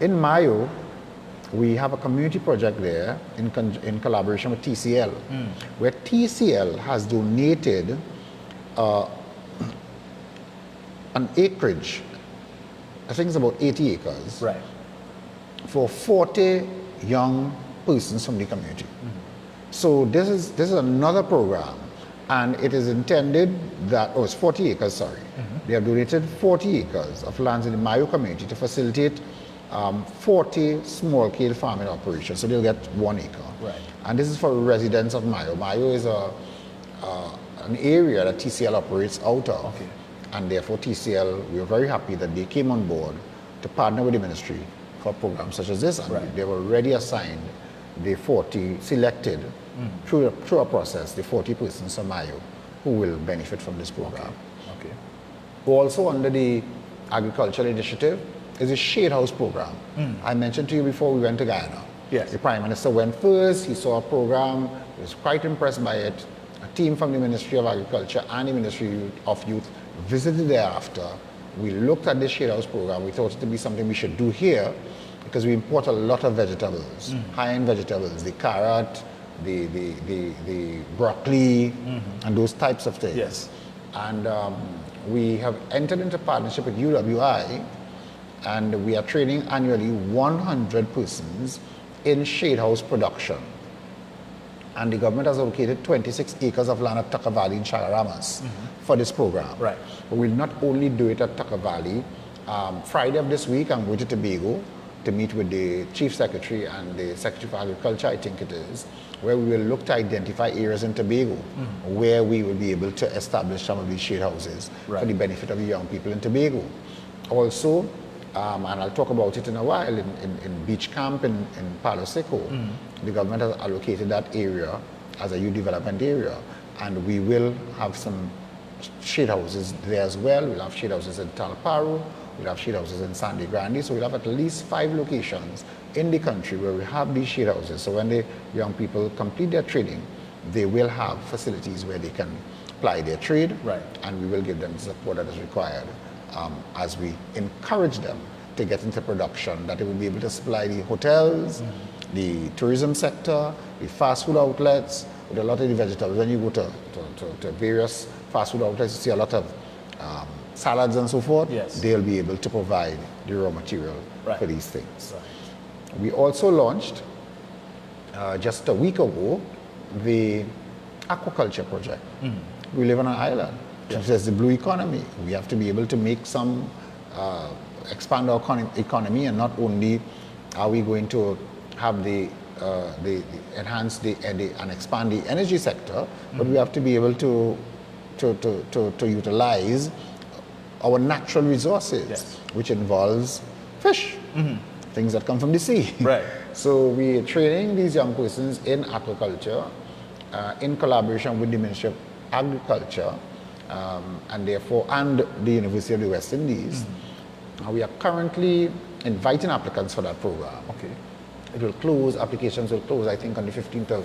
In Mayo, we have a community project there in collaboration with TCL, where TCL has donated an acreage, I think it's about 80 acres, Right. for 40 young persons from the community. So this is another program, and it is intended that, it's 40 acres, sorry. They have donated 40 acres of lands in the Mayo community to facilitate 40 small-scale farming operations, so they'll get 1 acre. Right. And this is for residents of Mayo. Mayo is an area that TCL operates out of. Okay. And therefore TCL, we are very happy that they came on board to partner with the ministry for programs such as this. And they've already assigned the 40 selected through a process, the 40 persons from Mayo who will benefit from this program. Okay. Also under the agricultural initiative is a shade house program. I mentioned to you before we went to Guyana. Yes. The Prime Minister went first, he saw a program, he was quite impressed by it. A team from the Ministry of Agriculture and the Ministry of Youth visited thereafter. We looked at the shade house program, we thought it to be something we should do here because we import a lot of vegetables, high-end vegetables, the carrot, the broccoli, and those types of things. Yes. And we have entered into partnership with UWI, and we are training annually 100 persons in shade house production. And the government has allocated 26 acres of land at Tucker Valley in Chagaramas for this program. Right. But we'll not only do it at Tucker Vallly. Friday of this week, I'm going to Tobago to meet with the Chief Secretary and the Secretary for Agriculture, I think it is, where we will look to identify areas in Tobago where we will be able to establish some of these shade houses for the benefit of the young people in Tobago. Also, and I'll talk about it in a while, in Beach Camp in Palo Seco, the government has allocated that area as a youth development area, and we will have some shade houses there as well. We'll have shade houses in Talparu, we'll have shade houses in Sandy Grande, so we'll have at least 5 locations in the country where we have these shade houses. So when the young people complete their training, they will have facilities where they can ply their trade, and we will give them the support that is required as we encourage them to get into production, that they will be able to supply the hotels, the tourism sector, the fast food outlets, with a lot of the vegetables. When you go to various fast food outlets, you see a lot of salads and so forth. Yes. They'll be able to provide the raw material for these things. We also launched, just a week ago, the aquaculture project. We live on an island. There's the blue economy. We have to be able to make some, expand our economy, and not only are we going to have enhance and expand the energy sector, but we have to be able to utilize our natural resources, which involves fish, things that come from the sea. So we are training these young persons in aquaculture in collaboration with the Ministry of Agriculture and the University of the West Indies. We are currently inviting applicants for that program. It will close, applications will close, I think, on the 15th of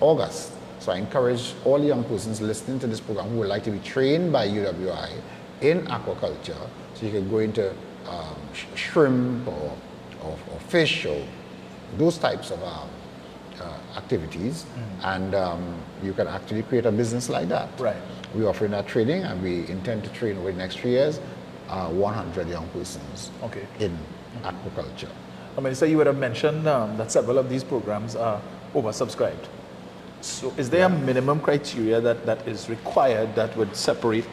August. So I encourage all young persons listening to this program who would like to be trained by UWI in aquaculture, so you can go into shrimp or fish or those types of activities, and you can actually create a business like that. We're offering that training, and we intend to train over the next 3 years 100 young persons in aquaculture. Minister, you would have mentioned that several of these programs are oversubscribed. So is there a minimum criteria that is required that would separate,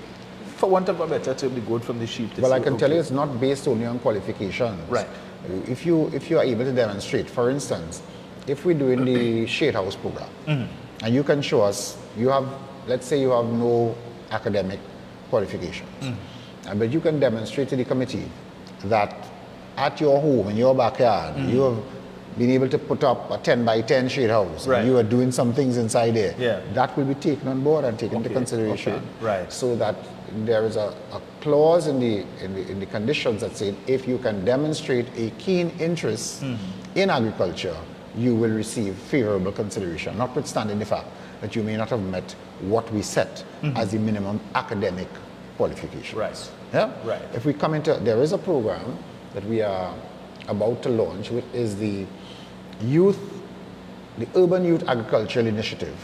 for want of a better term, the goat from the sheep? Well, I can tell you it's not based only on qualifications. If you are able to demonstrate, for instance, if we're doing the shade house program, and you can show us, let's say you have no academic qualifications, but you can demonstrate to the committee that at your home, in your backyard, you have been able to put up a 10 by 10 shade house, and you are doing some things inside there. That will be taken on board and taken into consideration. So that there is a clause in the conditions that say if you can demonstrate a keen interest in agriculture, you will receive favorable consideration, notwithstanding the fact that you may not have met what we set as the minimum academic qualifications. If we come into, there is a program that we are about to launch, which is the Urban Youth Agricultural Initiative.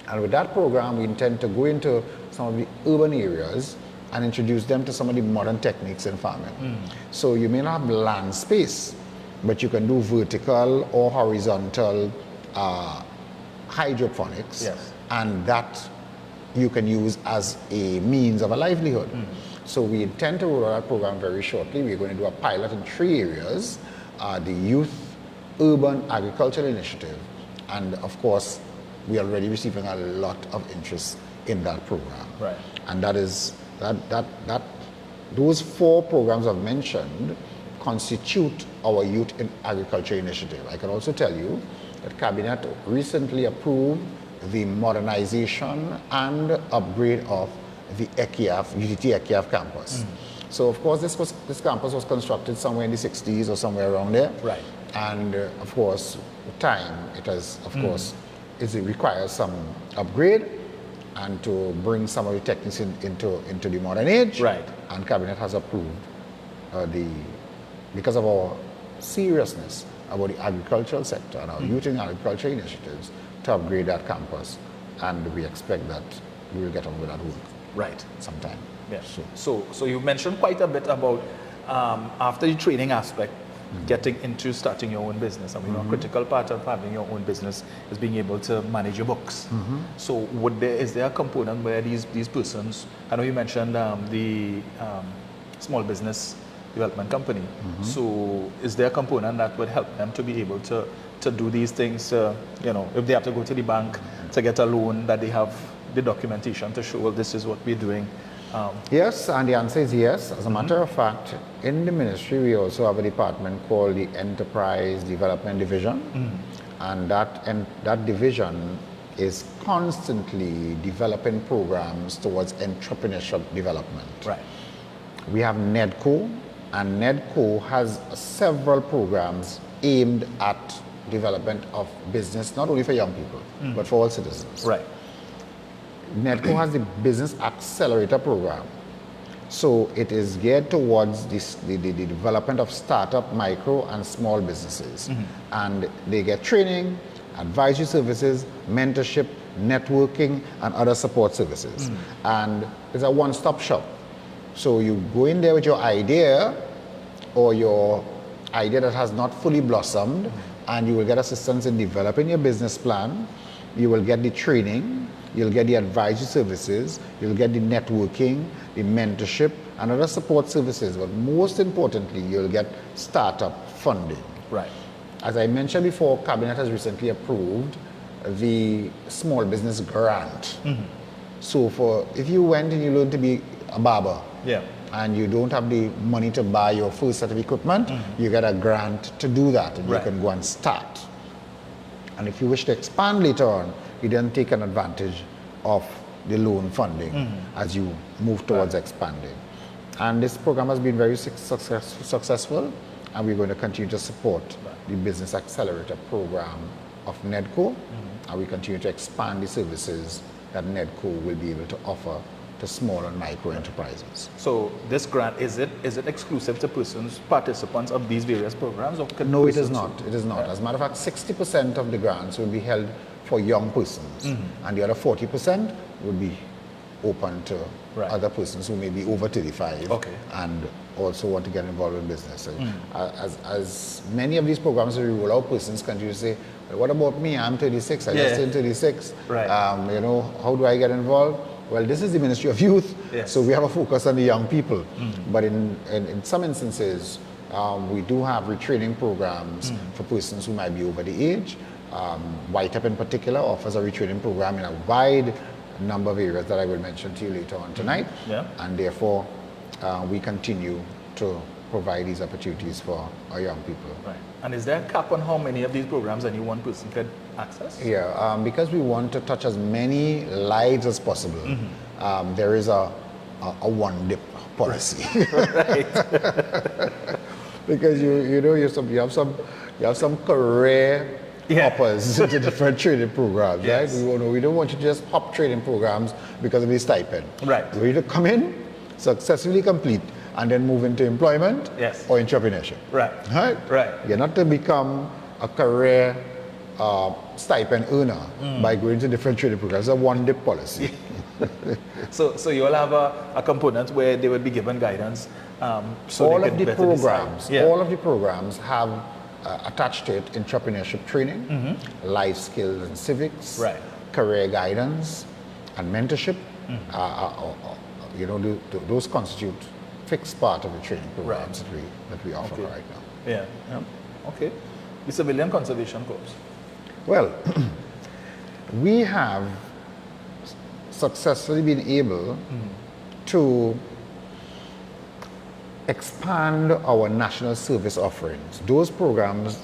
And with that program, we intend to go into some of the urban areas and introduce them to some of the modern techniques in farming. So you may not have land space, but you can do vertical or horizontal hydroponics, and that you can use as a means of a livelihood. So we intend to roll out our program very shortly. We're going to do a pilot in 3 areas, the Youth Urban Agricultural Initiative, and of course, we are already receiving a lot of interest in that program. And that is those 4 programs I've mentioned constitute our Youth in Agriculture initiative. I can also tell you that Cabinet recently approved the modernization and upgrade of the UTT Ekiaf campus. So of course this campus was constructed somewhere in the 60s or somewhere around there. Right. And of course, with time, it has, of course, it requires some upgrade and to bring some of the techniques into the modern age. Right. And Cabinet has approved because of our seriousness about the agricultural sector and our youth in agriculture initiatives, to upgrade that campus. And we expect that we will get on with that work. Right. Sometime. Yeah. So you mentioned quite a bit about after the training aspect, getting into starting your own business. I mean, a critical part of having your own business is being able to manage your books. So is there a component where these persons, I know you mentioned the small business development company. So is there a component that would help them to be able to do these things, if they have to go to the bank to get a loan, that they have the documentation to show, well, this is what we're doing? Yes, and the answer is yes. As a matter of fact, in the ministry, we also have a department called the Enterprise Development Division. And that division is constantly developing programs towards entrepreneurship development. Right. We have NEDCO, and NEDCO has several programs aimed at development of business, not only for young people, but for all citizens. Right. NEDCO has the Business Accelerator Program. So it is geared towards the development of startup, micro, and small businesses. And they get training, advisory services, mentorship, networking, and other support services. And it's a one-stop shop. So you go in there with your idea, or your idea that has not fully blossomed, and you will get assistance in developing your business plan. You will get the training, you'll get the advisory services, you'll get the networking, the mentorship, and other support services. But most importantly, you'll get startup funding. Right. As I mentioned before, Cabinet has recently approved the small business grant. So if you went and you learned to be a barber, and you don't have the money to buy your first set of equipment, you get a grant to do that, and you can go and start. And if you wish to expand later on, you then take an advantage of the loan funding as you move towards expanding. And this program has been very successful, and we're going to continue to support the Business Accelerator program of NEDCO, and we continue to expand the services that NEDCO will be able to offer to small and micro enterprises. So this grant, is it exclusive to participants of these various programs? Or no, it is not. It is not. As a matter of fact, 60% of the grants will be held for young persons, and the other 40% would be open to other persons who may be over 35 and also want to get involved in business. So as many of these programs that we roll out, persons continue to say, well, what about me? I'm 36, I just turned 36. How do I get involved? Well, this is the Ministry of Youth, so we have a focus on the young people. But in some instances, we do have retraining programs for persons who might be over the age. YTEP in particular offers a retraining program in a wide number of areas that I will mention to you later on tonight. And therefore, we continue to provide these opportunities for our young people. Right. And is there a cap on how many of these programs any one person could access? Yeah, because we want to touch as many lives as possible, there is a one-dip policy. Because you have some career hoppers into different training programs, right? We don't want you to just hop training programs because of the stipend. Right. We need to come in, successfully complete, and then move into employment or entrepreneurship. Right. You're not to become a career stipend earner by going to different training programs. It's a one-dip policy. So you'll have a component where they will be given guidance. All of the programs have attached to it entrepreneurship training, life skills and civics, career guidance, and mentorship. Those constitute fixed part of the training programs that we offer right now. Okay. The Civilian Conservation Corps. Well, we have successfully been able to expand our national service offerings. Those programs,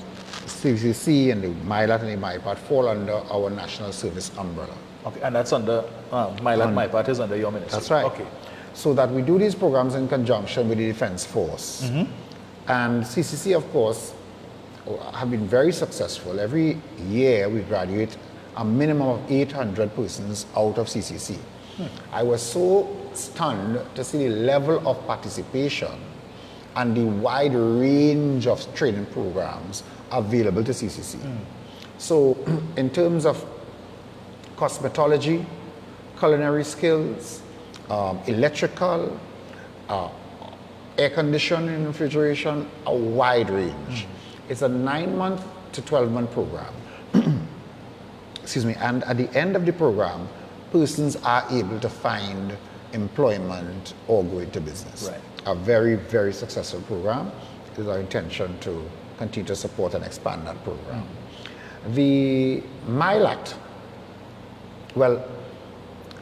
CCC and the MyLat and the MyPart, fall under our national service umbrella. Okay, and that's under, MyLat, MyPart is under your ministry. That's right. Okay. So that we do these programs in conjunction with the Defense Force. And CCC, of course, have been very successful. Every year we graduate a minimum of 800 persons out of CCC. I was so stunned to see the level of participation and the wide range of training programs available to CCC. So in terms of cosmetology, culinary skills, electrical, air conditioning, refrigeration, a wide range. It's a 9-month to 12-month program. Excuse me, and at the end of the program, persons are able to find employment or go into business. Right. A very, very successful program. It is our intention to continue to support and expand that program. The MyLat, well,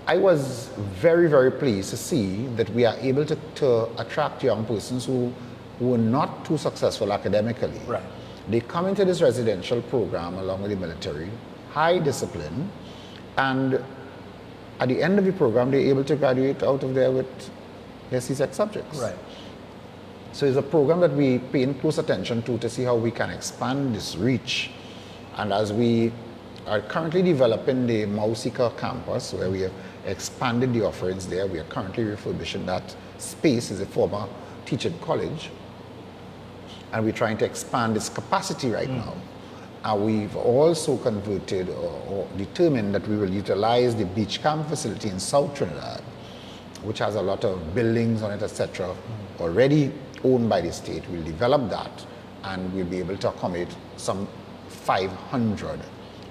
I was very, very pleased to see that we are able to attract young persons who were not too successful academically. Right. They come into this residential program along with the military, high discipline, and at the end of the program, they're able to graduate out of there with their CSEC subjects. Right. So it's a program that we pay close attention to see how we can expand this reach. And as we are currently developing the Mausika campus, where we have expanded the offerings there, we are currently refurbishing that space. Is a former teaching college, and we're trying to expand its capacity right now. And we've also converted or determined that we will utilize the beach camp facility in South Trinidad, which has a lot of buildings on it, etc., already owned by the state. We'll develop that, and we'll be able to accommodate some 500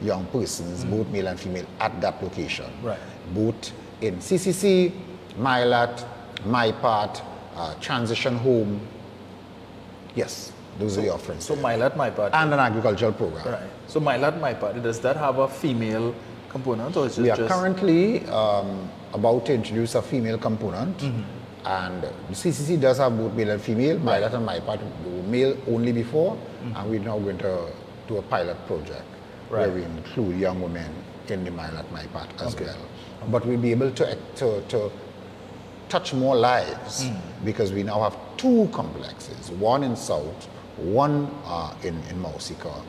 young persons, both male and female, at that location. Right. Both in CCC, MyLat, MyPart, transition home. Yes, those are the offerings. So MyLat, MyPart. And an agricultural program. Right. So MyLat, MyPart, does that have a female component, or is it We are just... currently about to introduce a female component, and the CCC does have both male and female. MyLat and MyPart were male only before, and we're now going to do a pilot project where we include young women in the MyLat, MyPart as well. But we'll be able to touch more lives because we now have 2 complexes, one in South, one in Mausika,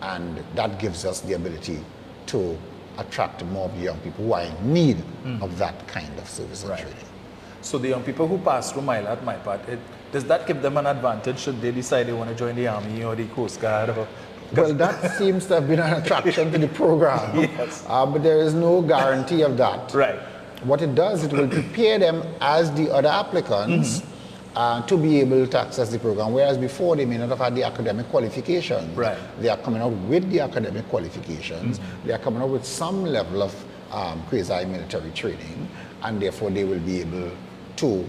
and that gives us the ability to attract more of the young people who are in need of that kind of service and training. So the young people who pass through MyLat, MyPart, does that give them an advantage should they decide they want to join the Army or the Coast Guard? Or, well, that seems to have been an attraction to the program, yes. But there is no guarantee of that. Right. What it does, it will prepare them as the other applicants to be able to access the program, whereas before they may not have had the academic qualifications. Right. They are coming out with the academic qualifications. They are coming out with some level of quasi-military training, and therefore they will be able to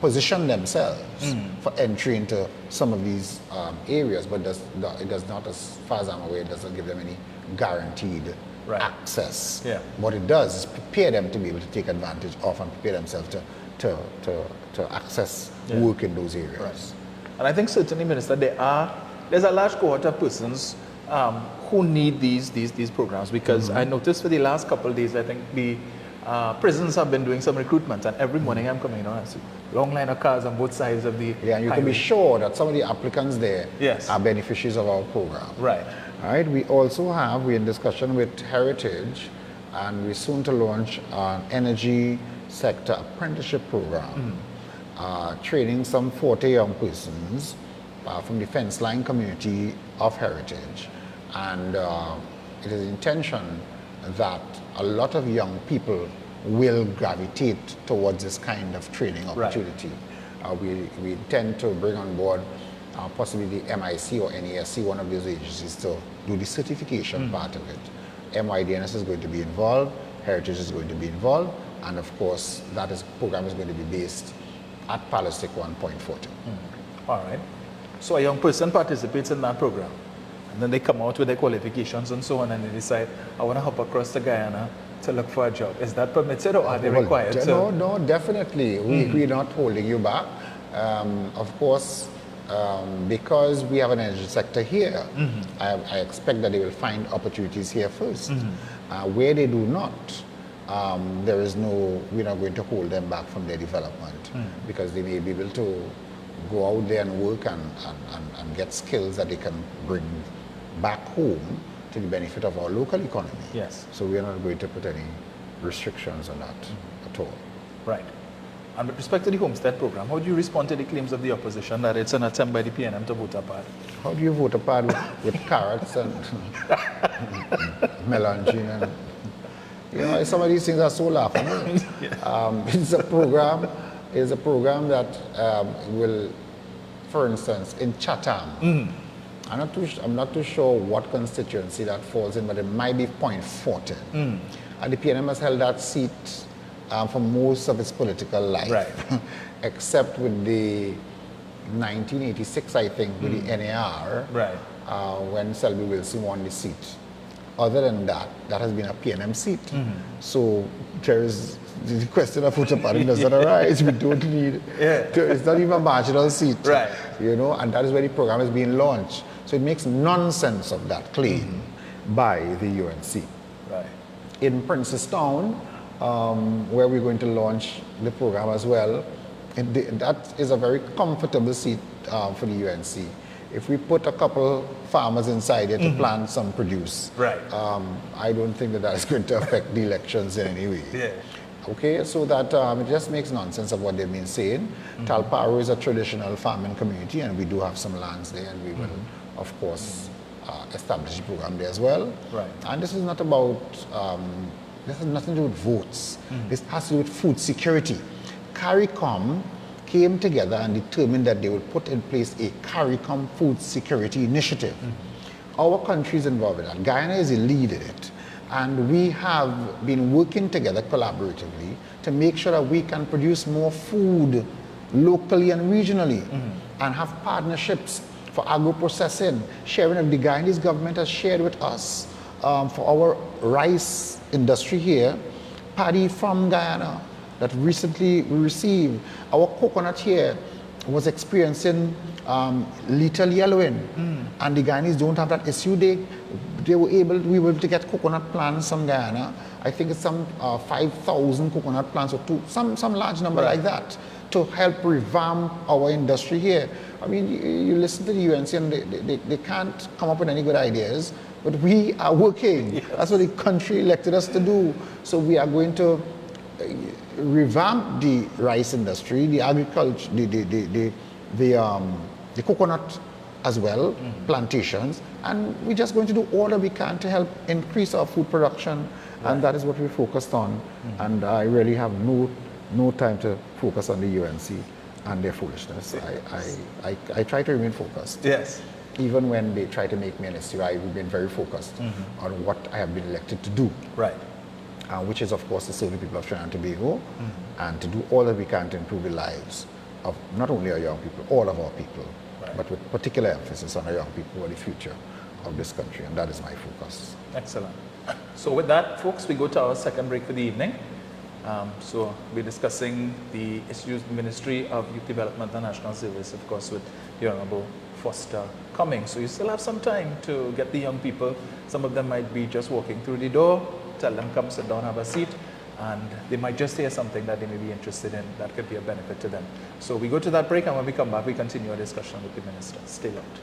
position themselves for entry into some of these areas, but it does not, as far as I'm aware, it doesn't give them any guaranteed access. Yeah. What it does is prepare them to be able to take advantage of and prepare themselves to access work in those areas. Right. And I think certainly, Minister, there's a large cohort of persons who need these programs, because I noticed for the last couple of days, I think the prisons have been doing some recruitment, and every morning I'm coming on, I see a long line of cars on both sides of the and you can be sure that some of the applicants there are beneficiaries of our program. Right. All right. We're in discussion with Heritage, and we're soon to launch an energy sector apprenticeship program, training some 40 young persons from the fence line community of Heritage. And it is the intention that a lot of young people will gravitate towards this kind of training opportunity. We intend to bring on board possibly the MIC or NESC, one of those agencies, to do the certification part of it. MYDNS is going to be involved, Heritage is going to be involved, and of course that program is going to be based at Palistic 1.40. All right. So a young person participates in that program, and then they come out with their qualifications and so on, and they decide, I want to hop across to Guyana to look for a job? Is that permitted or are they required to? No, definitely. We're not holding you back. Of course, because we have an energy sector here, I expect that they will find opportunities here first. Where they do not, we're not going to hold them back from their development because they may be able to go out there and work and get skills that they can bring back home to the benefit of our local economy. Yes. So we are not going to put any restrictions on that at all. Right. And with respect to the Homestead program, how do you respond to the claims of the opposition that it's an attempt by the PNM to vote apart? How do you vote apart with carrots and melangine and some of these things are so laughable. It's a program that will, for instance, in Chatham. I'm not too sure what constituency that falls in, but it might be Point Fortin. And the PNM has held that seat for most of its political life, except with the 1986, I think, with the NAR, when Selby Wilson won the seat. Other than that, that has been a PNM seat. So there is the question of voter party does not arise. We don't need, it's not even a marginal seat, and that is where the program is being launched. So it makes nonsense of that claim by the UNC. In Princestown, where we're going to launch the program as well, that is a very comfortable seat for the UNC. If we put a couple farmers inside it to plant some produce, I don't think that is going to affect the elections in any way. Okay, so that it just makes nonsense of what they've been saying. Talparo is a traditional farming community, and we do have some lands there, and we will, of course, establish the program there as well. And this is not about, this has nothing to do with votes. This has to do with food security. CARICOM came together and determined that they would put in place a CARICOM food security initiative. Our country is involved in that. Guyana is a lead in it. And we have been working together collaboratively to make sure that we can produce more food locally and regionally and have partnerships for agro-processing, sharing of the Guyanese government has shared with us for our rice industry here, paddy from Guyana that recently we received. Our coconut here was experiencing lethal yellowing, and the Guyanese don't have that issue. We were able to get coconut plants from Guyana. I think it's some 5,000 coconut plants or some large number like that to help revamp our industry here. I mean, you listen to the UNC and they can't come up with any good ideas, but we are working. That's what the country elected us to do. So we are going to revamp the rice industry, the agriculture, the coconut as well, plantations, and we're just going to do all that we can to help increase our food production, and that is what we're focused on. And I really have no time to focus on the UNC and their foolishness. I try to remain focused. Even when they try to make me an issue, I've been very focused on what I have been elected to do. Which is, of course, to serve the people of Trinidad and Tobago and to do all that we can to improve the lives of not only our young people, all of our people, but with particular emphasis on our young people who are the future of this country, and that is my focus. Excellent. So with that, folks, we go to our second break for the evening. So we're discussing the issues the Ministry of Youth Development and National Service, of course, with the Honorable Foster Cummings. So you still have some time to get the young people. Some of them might be just walking through the door. Tell them, come sit down, have a seat, and they might just hear something that they may be interested in that could be a benefit to them. So we go to that break, and when we come back, we continue our discussion with the Minister. Stay locked.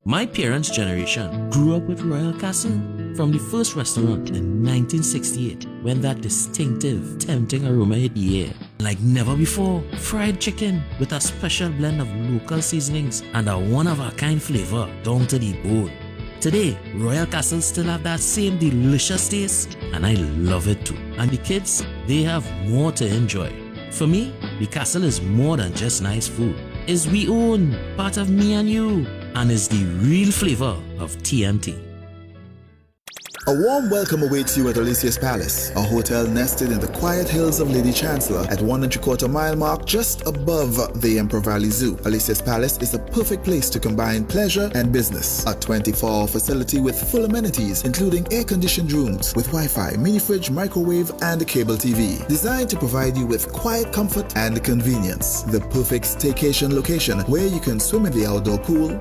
My parents' generation grew up with Royal Castle from the first restaurant in 1968 when that distinctive, tempting aroma hit the air. Like never before, fried chicken with a special blend of local seasonings and a one-of-a-kind flavor down to the bone. Today, Royal Castle still have that same delicious taste, and I love it too. And the kids, they have more to enjoy. For me, the Castle is more than just nice food. is we own, part of me and you, and is the real flavor of TNT. A warm welcome awaits you at Alicia's Palace, a hotel nested in the quiet hills of Lady Chancellor at 1 3/4 mile mark just above the Emperor Valley Zoo. Alicia's Palace is a perfect place to combine pleasure and business. A 24-hour facility with full amenities, including air-conditioned rooms with Wi-Fi, mini-fridge, microwave, and cable TV. Designed to provide you with quiet comfort and convenience. The perfect staycation location where you can swim in the outdoor pool,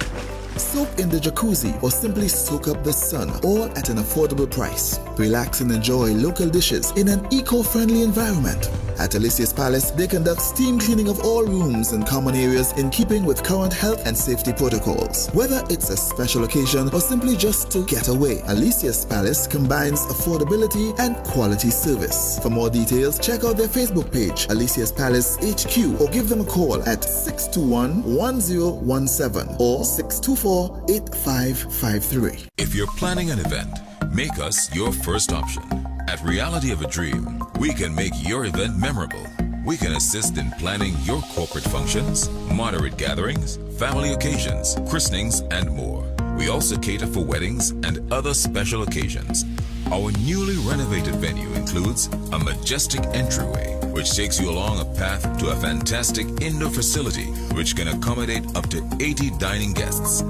soak in the jacuzzi, or simply soak up the sun, all at an affordable price. Relax and enjoy local dishes in an eco-friendly environment. At Alicia's Palace, they conduct steam cleaning of all rooms and common areas in keeping with current health and safety protocols. Whether it's a special occasion or simply just to get away, Alicia's Palace combines affordability and quality service. For more details, check out their Facebook page, Alicia's Palace HQ, or give them a call at 621-1017 or 624-8553. If you're planning an event, make us your first option. At Reality of a Dream, we can make your event memorable. We can assist in planning your corporate functions, moderate gatherings, family occasions, christenings, and more. We also cater for weddings and other special occasions. Our newly renovated venue includes a majestic entryway, which takes you along a path to a fantastic indoor facility which can accommodate up to 80 dining guests.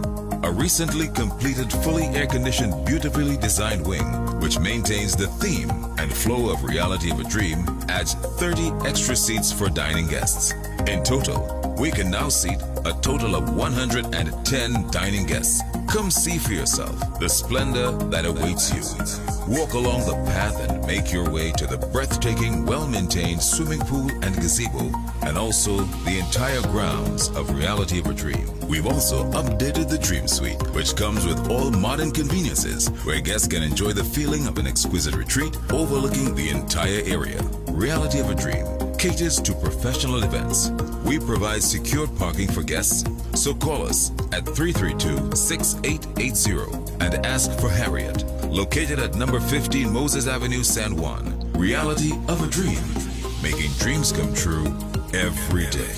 A recently completed, fully air-conditioned, beautifully designed wing, which maintains the theme and flow of Reality of a Dream, adds 30 extra seats for dining guests. In total, we can now seat a total of 110 dining guests. Come see for yourself the splendor that awaits you. Walk along the path and make your way to the breathtaking, well-maintained swimming pool and gazebo, and also the entire grounds of Reality of a Dream. We've also updated the Dream Suite, which comes with all modern conveniences, where guests can enjoy the feeling of an exquisite retreat overlooking the entire area. Reality of a Dream caters to professional events. We provide secured parking for guests, so call us at 332-6880 and ask for Harriet, located at number 15 Moses Avenue, San Juan. Reality of a Dream, making dreams come true every day.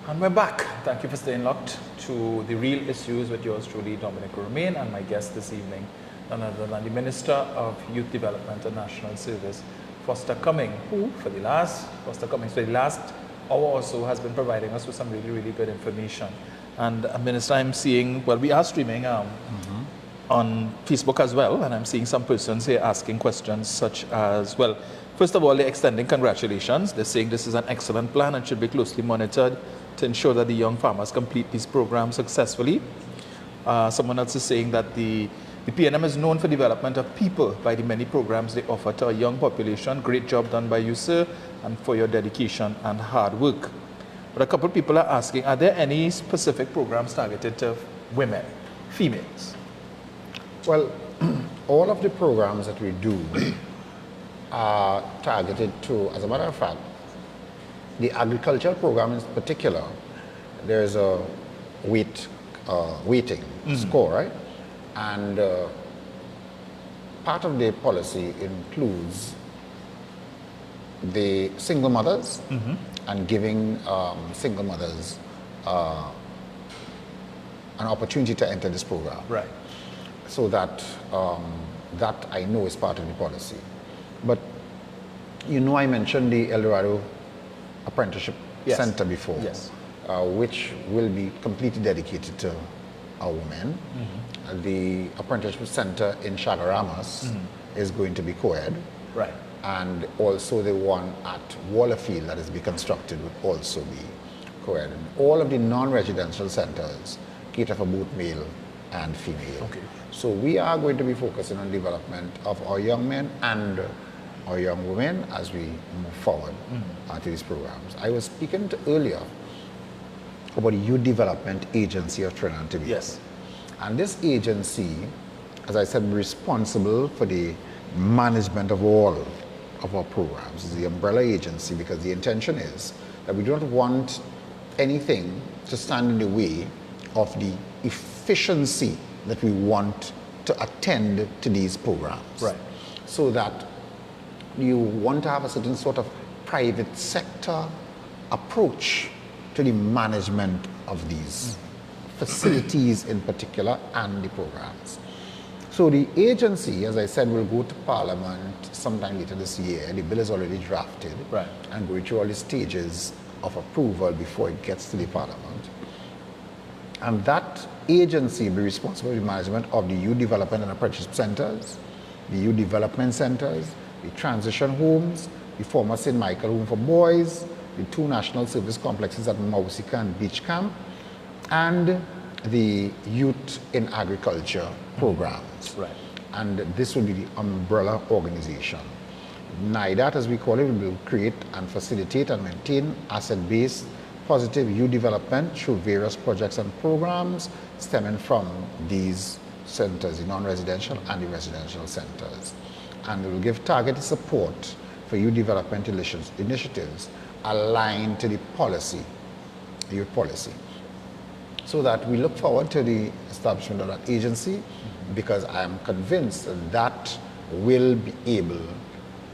And we're back. Thank you for staying locked to The Real Issues with yours truly, Dominic Romain, and my guest this evening, none other than the Minister of Youth Development and National Service, Foster Cummings, who for the last hour or so has been providing us with some really, really good information. And Minister, I'm seeing, well, we are streaming on Facebook as well, and I'm seeing some persons here asking questions such as, well, first of all, they're extending congratulations. They're saying this is an excellent plan and should be closely monitored to ensure that the young farmers complete these programs successfully. Someone else is saying that the PNM is known for development of people by the many programs they offer to a young population. Great job done by you, sir, and for your dedication and hard work. But a couple of people are asking, are there any specific programs targeted to women, females? Well, all of the programs that we do are targeted to, as a matter of fact, the agricultural program in particular, there's a weighting score, right? And part of the policy includes the single mothers and giving single mothers an opportunity to enter this program. Right. So that, that I know is part of the policy. But you know, I mentioned the El Dorado Apprenticeship Center before, which will be completely dedicated to our women. The Apprenticeship Center in Chagaramas is going to be co-ed. Right. And also the one at Wallerfield that is being constructed will also be co-ed. And all of the non-residential centers cater for both male and female. Okay. So we are going to be focusing on development of our young men and our young women as we move forward to these programs. I was speaking earlier about the Youth Development Agency of Trinidad and Tobago. Yes. And this agency, as I said, responsible for the management of all of our programs. It's the umbrella agency, because the intention is that we don't want anything to stand in the way of the efficiency that we want to attend to these programs. Right. So that you want to have a certain sort of private sector approach to the management of these facilities in particular and the programs. So the agency, as I said, will go to Parliament sometime later this year. The bill is already drafted, right, and going through all the stages of approval before it gets to the Parliament. And that agency will be responsible for the management of the youth development and apprenticeship centers, the youth development centers, the transition homes, the former St. Michael Home for Boys, the 2 national service complexes at Mausika and Beach Camp, and the youth in agriculture programs. Right. And this will be the umbrella organization. NIDAT, as we call it, will create and facilitate and maintain asset-based positive youth development through various projects and programs stemming from these centers, the non-residential and the residential centers. And it will give targeted support for youth development initiatives aligned to the policy, youth policy. So that we look forward to the establishment of that agency, because I am convinced that that will be able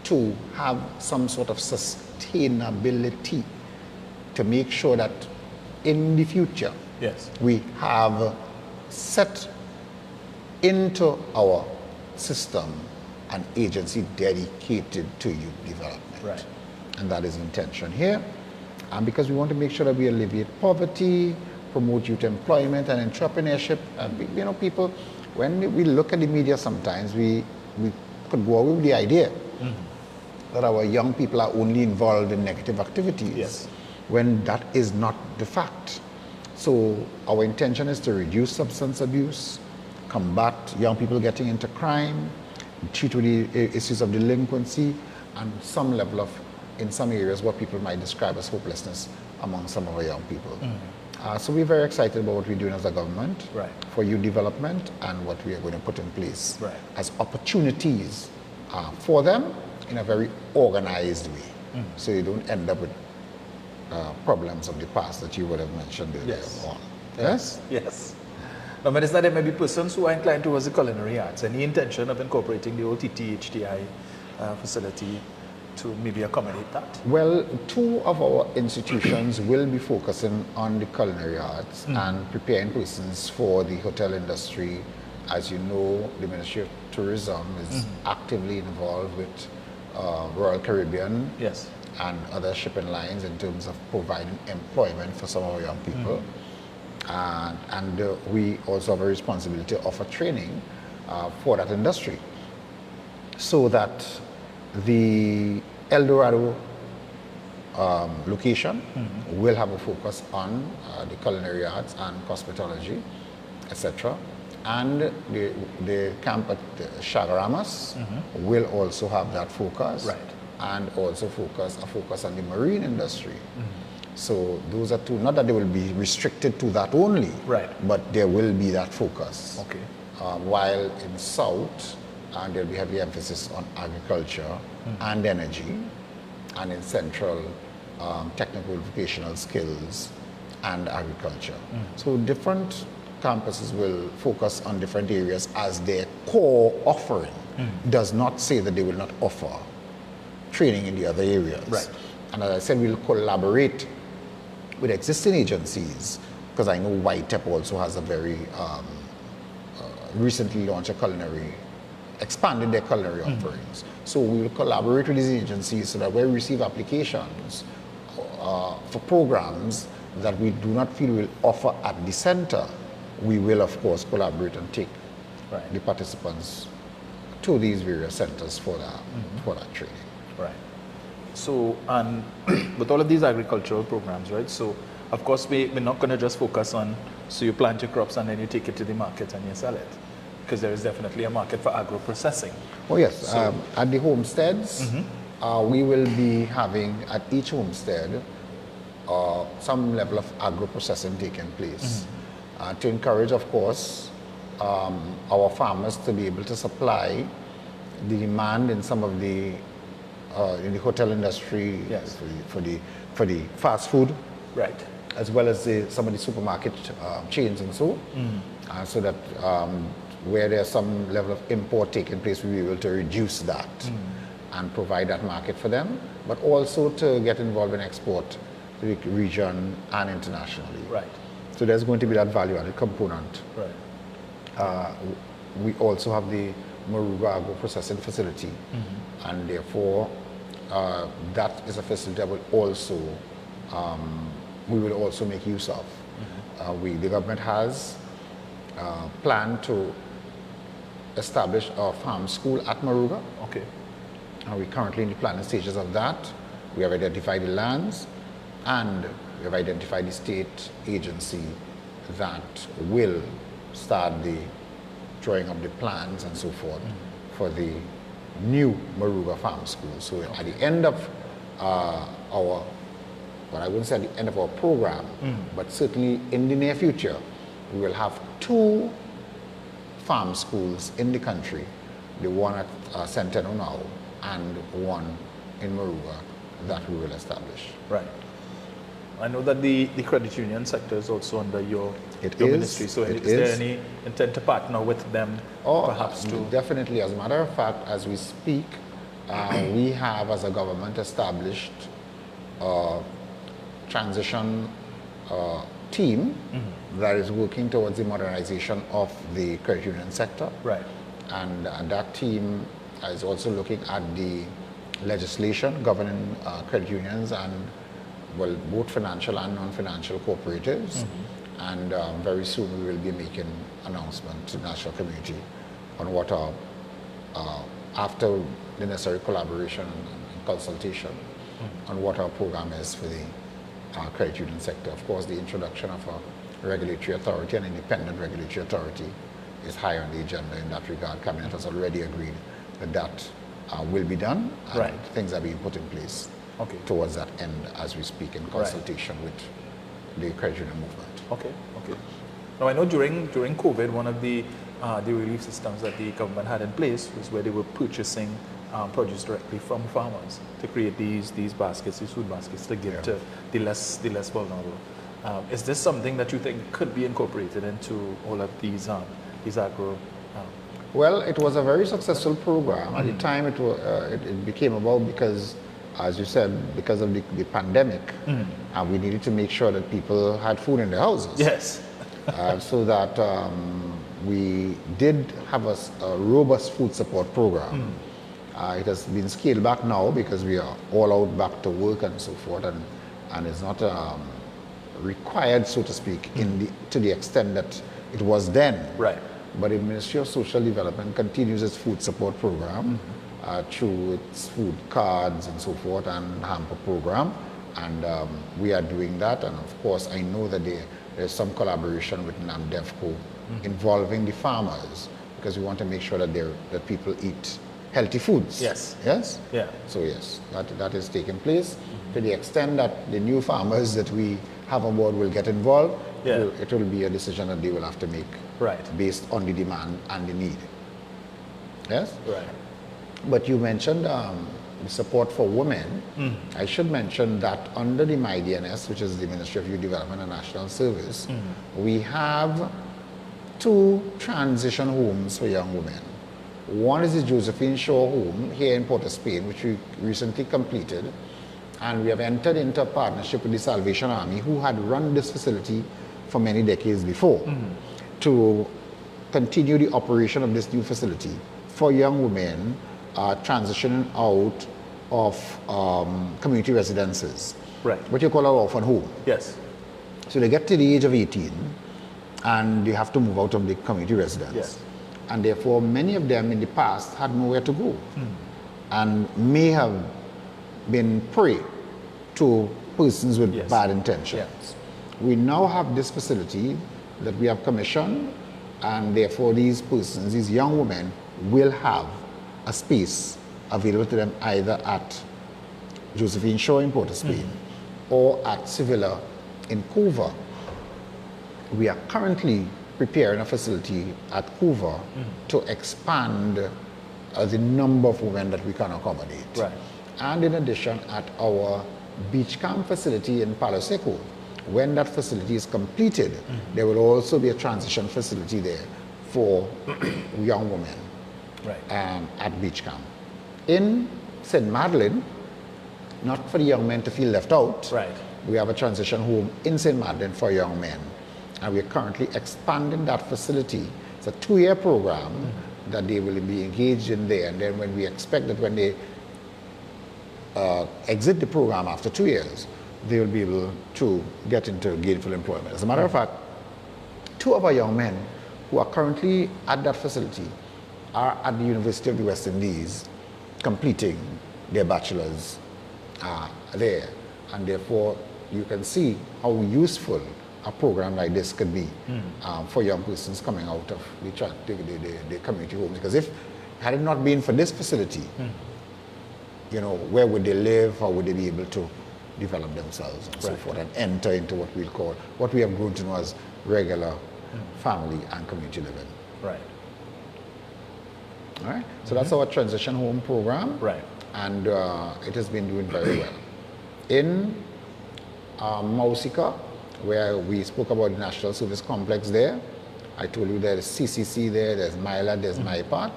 to have some sort of sustainability to make sure that in the future, yes, we have set into our system an agency dedicated to youth development. Right. And that is the intention here. And because we want to make sure that we alleviate poverty, promote youth employment and entrepreneurship. And, you know, people, when we look at the media sometimes, we could go away with the idea that our young people are only involved in negative activities, yes, when that is not the fact. So our intention is to reduce substance abuse, combat young people getting into crime, treat with the issues of delinquency, and some level of, in some areas, what people might describe as hopelessness among some of our young people. So we're very excited about what we're doing as a government, right, for youth development and what we are going to put in place, right, as opportunities for them in a very organized way. So you don't end up with problems of the past that you would have mentioned earlier. Yes. On. Yes? Yes. Now, Minister, there may be persons who are inclined towards the culinary arts. Any intention of incorporating the OTT HTI facility to maybe accommodate that? Well, 2 of our institutions will be focusing on the culinary arts and preparing persons for the hotel industry. As you know, the Ministry of Tourism is actively involved with Royal Caribbean, yes, and other shipping lines in terms of providing employment for some of our young people. And we also have a responsibility to offer training for that industry, so that the El Dorado location will have a focus on the culinary arts and cosmetology, etc. And the camp at Chagaramas will also have that focus, right, and also a focus on the marine industry. So those are 2, not that they will be restricted to that only, right, but there will be that focus. Okay. While in South, there will be heavy emphasis on agriculture and energy, and in Central, technical vocational skills and agriculture. So different campuses will focus on different areas as their core offering. Does not say that they will not offer training in the other areas. Right. And as I said, we'll collaborate with existing agencies, because I know YTEP also has a very recently launched a culinary, expanded their culinary offerings. So we will collaborate with these agencies so that when we receive applications for programs that we do not feel will offer at the center, we will of course collaborate and take the participants to these various centers for that training. Right. So, and with all of these agricultural programs, right? So, of course, we're not going to just focus on, so you plant your crops and then you take it to the market and you sell it, because there is definitely a market for agro-processing. Oh yes, so, at the homesteads, we will be having at each homestead some level of agro-processing taking place to encourage, of course, our farmers to be able to supply the demand in some of the in the hotel industry, Yes. for the fast food, Right. as well as some of the supermarket chains and so, so that where there's some level of import taking place, we'll be able to reduce that and provide that market for them, but also to get involved in export to the region and internationally. Right. So there's going to be that value-added component. Right. We also have the Moruga Agro Processing Facility, and therefore that is a facility that will also we will also make use of. The government has planned to establish a farm school at Moruga. Okay. We're currently in the planning stages of that. We have identified the lands, and we have identified the state agency that will start the drawing up the plans and so forth for the new Moruga Farm School. So at the end of well, I wouldn't say at the end of our program, but certainly in the near future, we will have 2 farm schools in the country, the one at Centeno now and one in Moruga that we will establish. Right. I know that the credit union sector is also under your ministry. So is there any intent to partner with them, perhaps to? Definitely. As a matter of fact, as we speak, we have, as a government, established a transition team that is working towards the modernization of the credit union sector. Right. And that team is also looking at the legislation governing credit unions and, well, both financial and non-financial cooperatives. And very soon we will be making announcement to the national community on what our, after the necessary collaboration and consultation, on what our program is for the credit union sector. Of course, the introduction of a regulatory authority, an independent regulatory authority, is high on the agenda in that regard. Cabinet has already agreed that that will be done, and things are being put in place towards that end as we speak, in consultation with the credit union movement. Okay. Now I know during COVID, one of the relief systems that the government had in place was where they were purchasing produce directly from farmers to create these baskets, these food baskets, to give to the less vulnerable. Is this something that you think could be incorporated into all of these agro? Well, it was a very successful program. At the time, it became about because, as you said, because of the pandemic, and we needed to make sure that people had food in their houses. Yes. So that we did have a robust food support program. It has been scaled back now because we are all out back to work and so forth, and it's not required, so to speak, to the extent that it was then. Right. But the Ministry of Social Development continues its food support program through its food cards and so forth, and hamper program, and we are doing that. And of course, I know that there's some collaboration with NAMDEFCO involving the farmers, because we want to make sure that people eat healthy foods. Yes. Yes? Yeah. So yes, that is taking place. To the extent that the new farmers that we have on board will get involved, it will be a decision that they will have to make based on the demand and the need. Yes? Right. But you mentioned the support for women. I should mention that under the MyDNS, which is the Ministry of Youth Development and National Service, we have 2 transition homes for young women. One is the Josephine Shaw home here in Port of Spain, which we recently completed, and we have entered into a partnership with the Salvation Army, who had run this facility for many decades before, to continue the operation of this new facility for young women transitioning out of community residences. Right. What you call an orphan home. Yes. So they get to the age of 18 and they have to move out of the community residence. Yes. And therefore, many of them in the past had nowhere to go and may have been prey to persons with bad intentions. Yes. We now have this facility that we have commissioned, and therefore these persons, these young women, will have a space available to them either at Josephine Shaw in Port of Spain or at Sevilla in Cuba. We are currently preparing a facility at Cuba to expand the number of women that we can accommodate. Right. And in addition, at our beach camp facility in Palo Seco, when that facility is completed, there will also be a transition facility there for young women at beach camp. In St. Madeleine, not for the young men to feel left out, we have a transition home in St. Madeleine for young men. And we are currently expanding that facility. It's a 2-year program that they will be engaged in there. And then when we expect that when they exit the program after 2 years, they will be able to get into gainful employment. As a matter of fact, 2 of our young men who are currently at that facility are at the University of the West Indies completing their bachelor's there. And therefore, you can see how useful a program like this could be for young persons coming out of the community homes. Because had it not been for this facility, you know, where would they live? How would they be able to develop themselves and so forth, and enter into what we'll call, what we have grown to know as regular family and community living. Right. All right. So that's our transition home program. Right. And it has been doing very well. In Mausika, where we spoke about the National Service Complex there, I told you there's CCC there, there's MILAT, there's MyPart,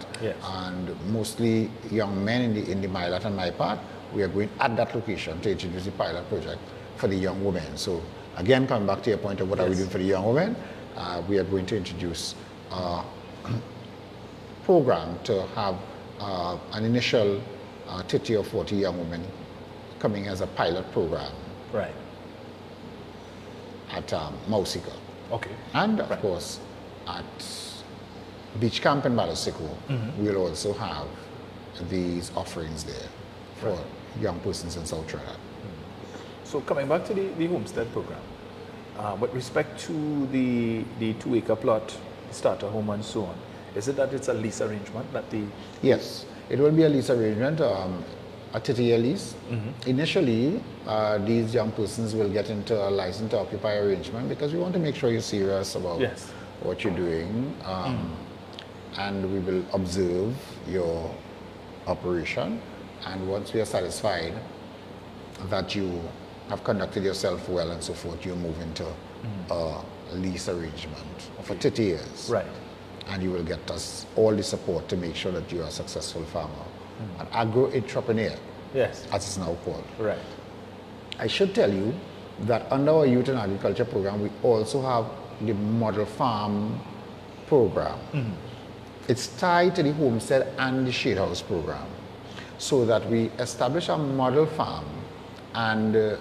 and mostly young men in the MILAT and MyPart. We are going at that location to introduce the pilot project for the young women. So again, coming back to your point of what are we doing for the young women, we are going to introduce a program to have an initial 30 or 40 young women coming as a pilot program. Right. At Mausika. Okay. And of course, at Beach Camp in Balosico, we'll also have these offerings there for young persons in South Trinidad. So coming back to the homestead program, with respect to the 2-acre plot, starter home and so on, is it that it's a lease arrangement that the... Yes, it will be a lease arrangement, a 30-year lease. Initially, these young persons will get into a license to occupy arrangement because we want to make sure you're serious about what you're doing, and we will observe your operation, and once we are satisfied that you have conducted yourself well and so forth, you move into a lease arrangement for 30 years. Right. And you will get us all the support to make sure that you are a successful farmer, an agro-entrepreneur, as it's now called. Right. I should tell you that under our Youth and Agriculture program, we also have the Model Farm program. It's tied to the Homestead and the Shade House program, so that we establish a model farm, and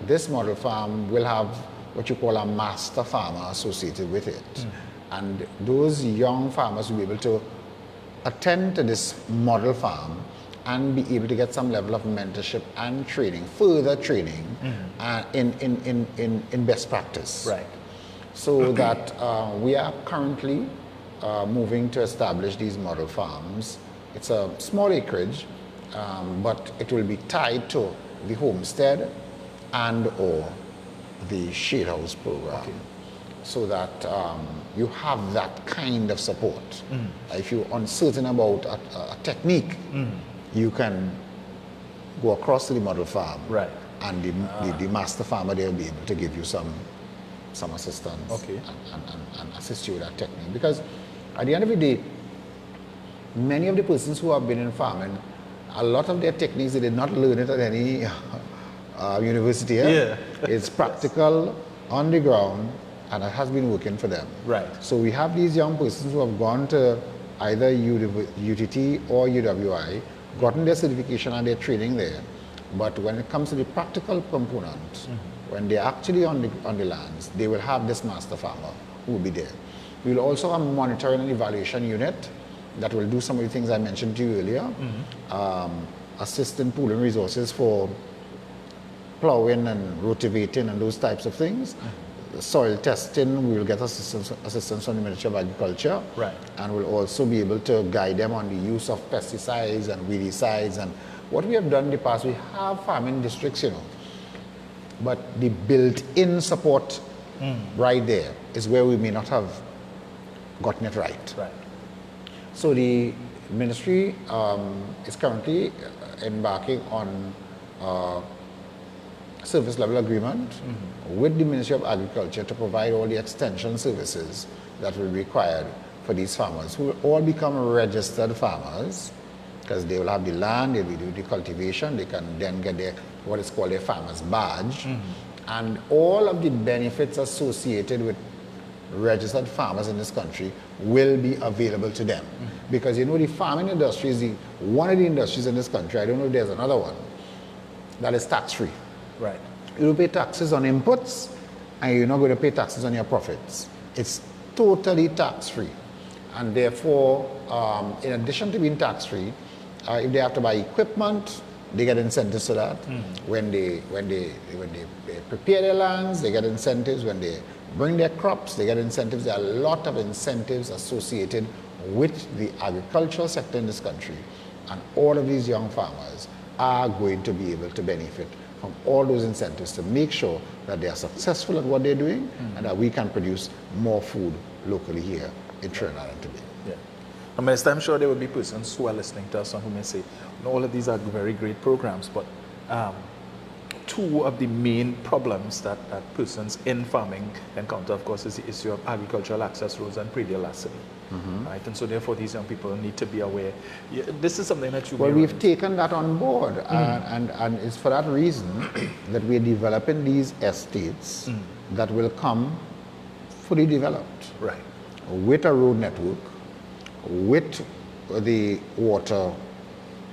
this model farm will have what you call a master farmer associated with it. And those young farmers will be able to attend to this model farm and be able to get some level of mentorship and training, further training in best practice. Right. So that we are currently moving to establish these model farms. It's a small acreage, but it will be tied to the homestead and or the shade house program. So that you have that kind of support. If you're uncertain about a technique, you can go across to the model farm, and the master farmer there will be able to give you some assistance and assist you with that technique. Because at the end of the day, many of the persons who have been in farming, a lot of their techniques, they did not learn it at any university. It's practical, on the ground, and it has been working for them. Right. So we have these young persons who have gone to either UTT or UWI, gotten their certification and their training there. But when it comes to the practical component, when they're actually on the lands, they will have this master farmer who will be there. We will also have a monitoring and evaluation unit that will do some of the things I mentioned to you earlier, assist in pooling resources for plowing and rotivating and those types of things. Soil testing, we will get assistance from the Ministry of Agriculture, and we'll also be able to guide them on the use of pesticides and weedicides. And what we have done in the past, we have farming districts, you know, but the built-in support right there is where we may not have gotten it right. Right. So the ministry is currently embarking on a service level agreement with the Ministry of Agriculture to provide all the extension services that will be required for these farmers, who will all become registered farmers, because they will have the land, they will do the cultivation, they can then get their, what is called a farmer's badge, and all of the benefits associated with registered farmers in this country will be available to them. Because you know, the farming industry is one of the industries in this country, I don't know if there's another one, that is tax-free. Right. You don't pay taxes on inputs, and you're not going to pay taxes on your profits. It's totally tax-free. And therefore, in addition to being tax-free, if they have to buy equipment, they get incentives for that. When they prepare their lands, they get incentives. When they bring their crops, they get incentives. There are a lot of incentives associated with the agricultural sector in this country. And all of these young farmers are going to be able to benefit from all those incentives to make sure that they are successful at what they're doing and that we can produce more food locally here in Trinidad and Tobago. Yeah. And Minister, I'm sure there will be persons who are listening to us and who may say, all of these are very great programs, but two of the main problems that persons in farming encounter, of course, is the issue of agricultural access roads and predial lassity. Right? And so therefore these young people need to be aware. Yeah, this is something that you... Well, we've taken that on board, and it's for that reason that we're developing these estates that will come fully developed. Right. With a road network, with the water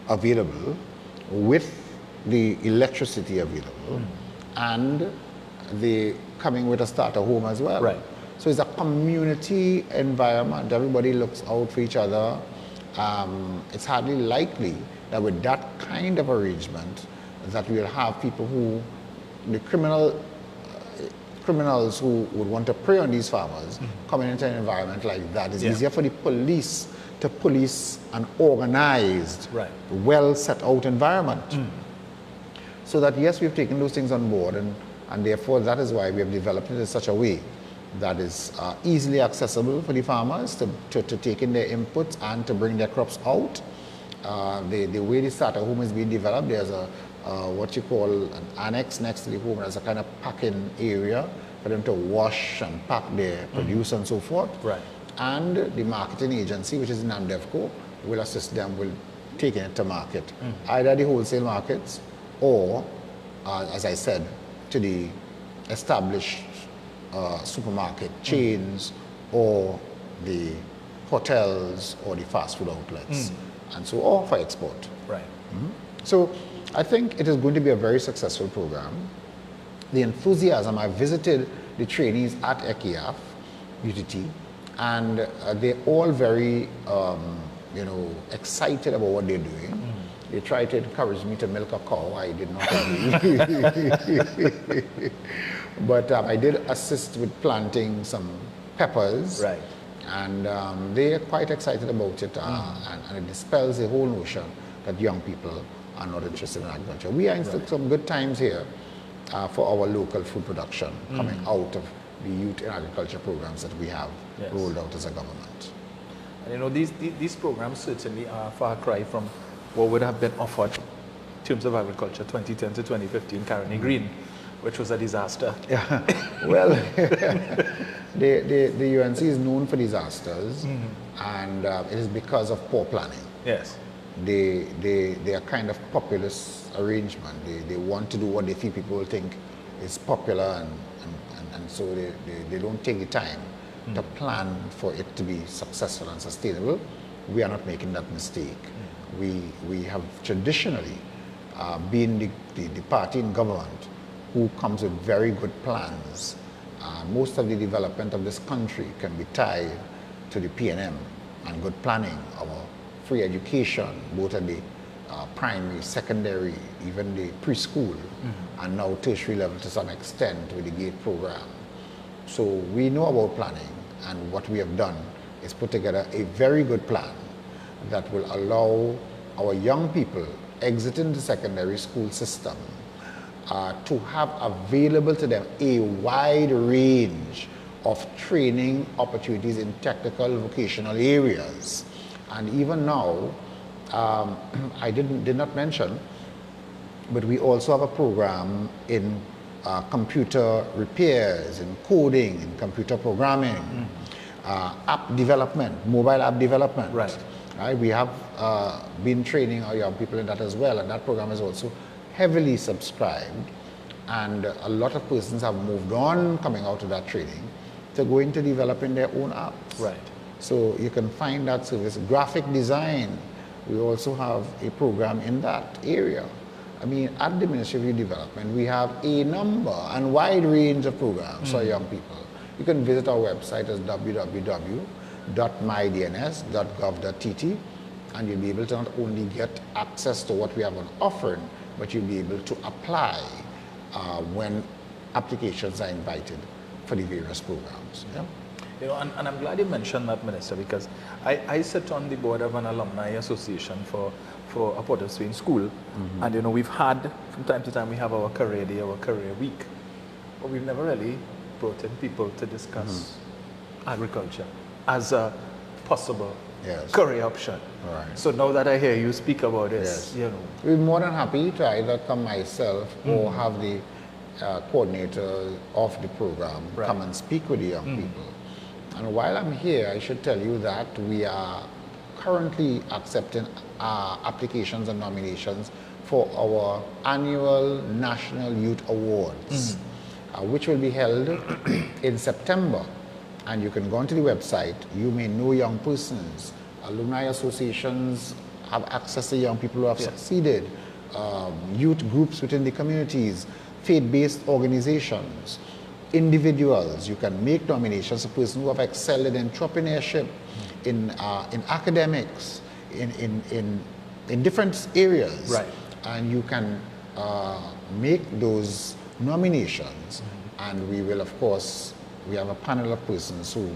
available, with the electricity available, and the coming with a starter home as well. Right. So it's a community environment. Everybody looks out for each other. It's hardly likely that with that kind of arrangement that we'll have people who, the criminals who would want to prey on these farmers coming into an environment like that. It's easier for the police to police an organized, well set out environment. So that yes, we've taken those things on board, and therefore that is why we have developed it in such a way that is easily accessible for the farmers to take in their inputs and to bring their crops out. The way the starter home is being developed, there's a what you call an annex next to the home. There's a kind of packing area for them to wash and pack their produce and so forth. Right. And the marketing agency, which is NAMDEFCO, will assist them with taking it to market, either the wholesale markets or, as I said, to the established supermarket chains or the hotels or the fast food outlets, and so or for export. Right. So I think it is going to be a very successful program. The enthusiasm, I visited the trainees at ECIAF, UTT, and they're all very excited about what they're doing. They tried to encourage me to milk a cow. I did not agree. But I did assist with planting some peppers. Right. And they are quite excited about it. And it dispels the whole notion that young people are not interested in agriculture. We are in some good times here for our local food production coming out of the youth in agriculture programs that we have rolled out as a government. And these programs certainly are a far cry from what would have been offered in terms of agriculture 2010 to 2015, Caroni Green, which was a disaster. Yeah. Well, the UNC is known for disasters, and it is because of poor planning. Yes. They are kind of populist arrangement. They want to do what they feel people will think is popular, and so they don't take the time to plan for it to be successful and sustainable. We are not making that mistake. We have traditionally been the party in government who comes with very good plans. Most of the development of this country can be tied to the P&M and good planning, our free education, both at the primary, secondary, even the preschool, and now tertiary level to some extent with the GATE program. So we know about planning, and what we have done is put together a very good plan that will allow our young people exiting the secondary school system to have available to them a wide range of training opportunities in technical vocational areas. And even now, I did not mention, but we also have a program in computer repairs, in coding, in computer programming, app development, mobile app development. Right. Right? We have been training our young people in that as well, and that program is also heavily subscribed. And a lot of persons have moved on coming out of that training to go into developing their own apps. Right. So you can find that service. Graphic design, we also have a program in that area. I mean, at the Ministry of Youth Development, we have a number and wide range of programs for young people. You can visit our website as www.mydns.gov.tt, and you'll be able to not only get access to what we have on offering, but you'll be able to apply when applications are invited for the various programs. Yeah? You know, and I'm glad you mentioned that, Minister, because I sit on the board of an alumni association for a Port of Spain school, and you know, we've had, from time to time, we have our career day, our career week, but we've never really brought in people to discuss agriculture as a possible career option. Right. So now that I hear you speak about it, you know. We're more than happy to either come myself or have the coordinator of the program come and speak with the young people. And while I'm here, I should tell you that we are currently accepting applications and nominations for our annual National Youth Awards, which will be held in September. And you can go onto the website. You may know young persons. Alumni associations have access to young people who have succeeded. Youth groups within the communities, faith-based organizations, individuals. You can make nominations for persons who have excelled in entrepreneurship, in academics, in different areas. Right. And you can make those nominations, and we will, of course, we have a panel of persons who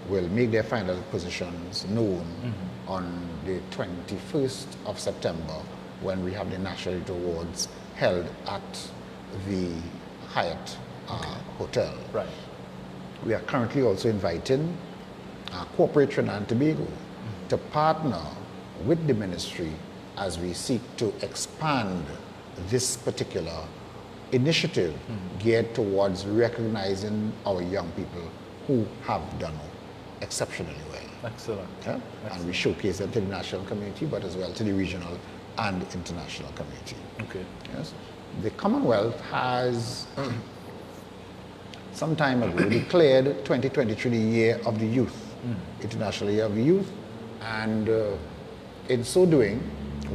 will make their final positions known on the 21st of September, when we have the National Youth Awards held at the Hyatt Hotel. Right. We are currently also inviting corporate Trinidad and Tobago to partner with the ministry as we seek to expand this particular initiative geared towards recognizing our young people who have done exceptionally well. Excellent. Yeah? And we showcase them to the national community, but as well to the regional and international community. Okay. Yes. The Commonwealth has some time ago declared 2023 the Year of the Youth, International Year of the Youth, and in so doing,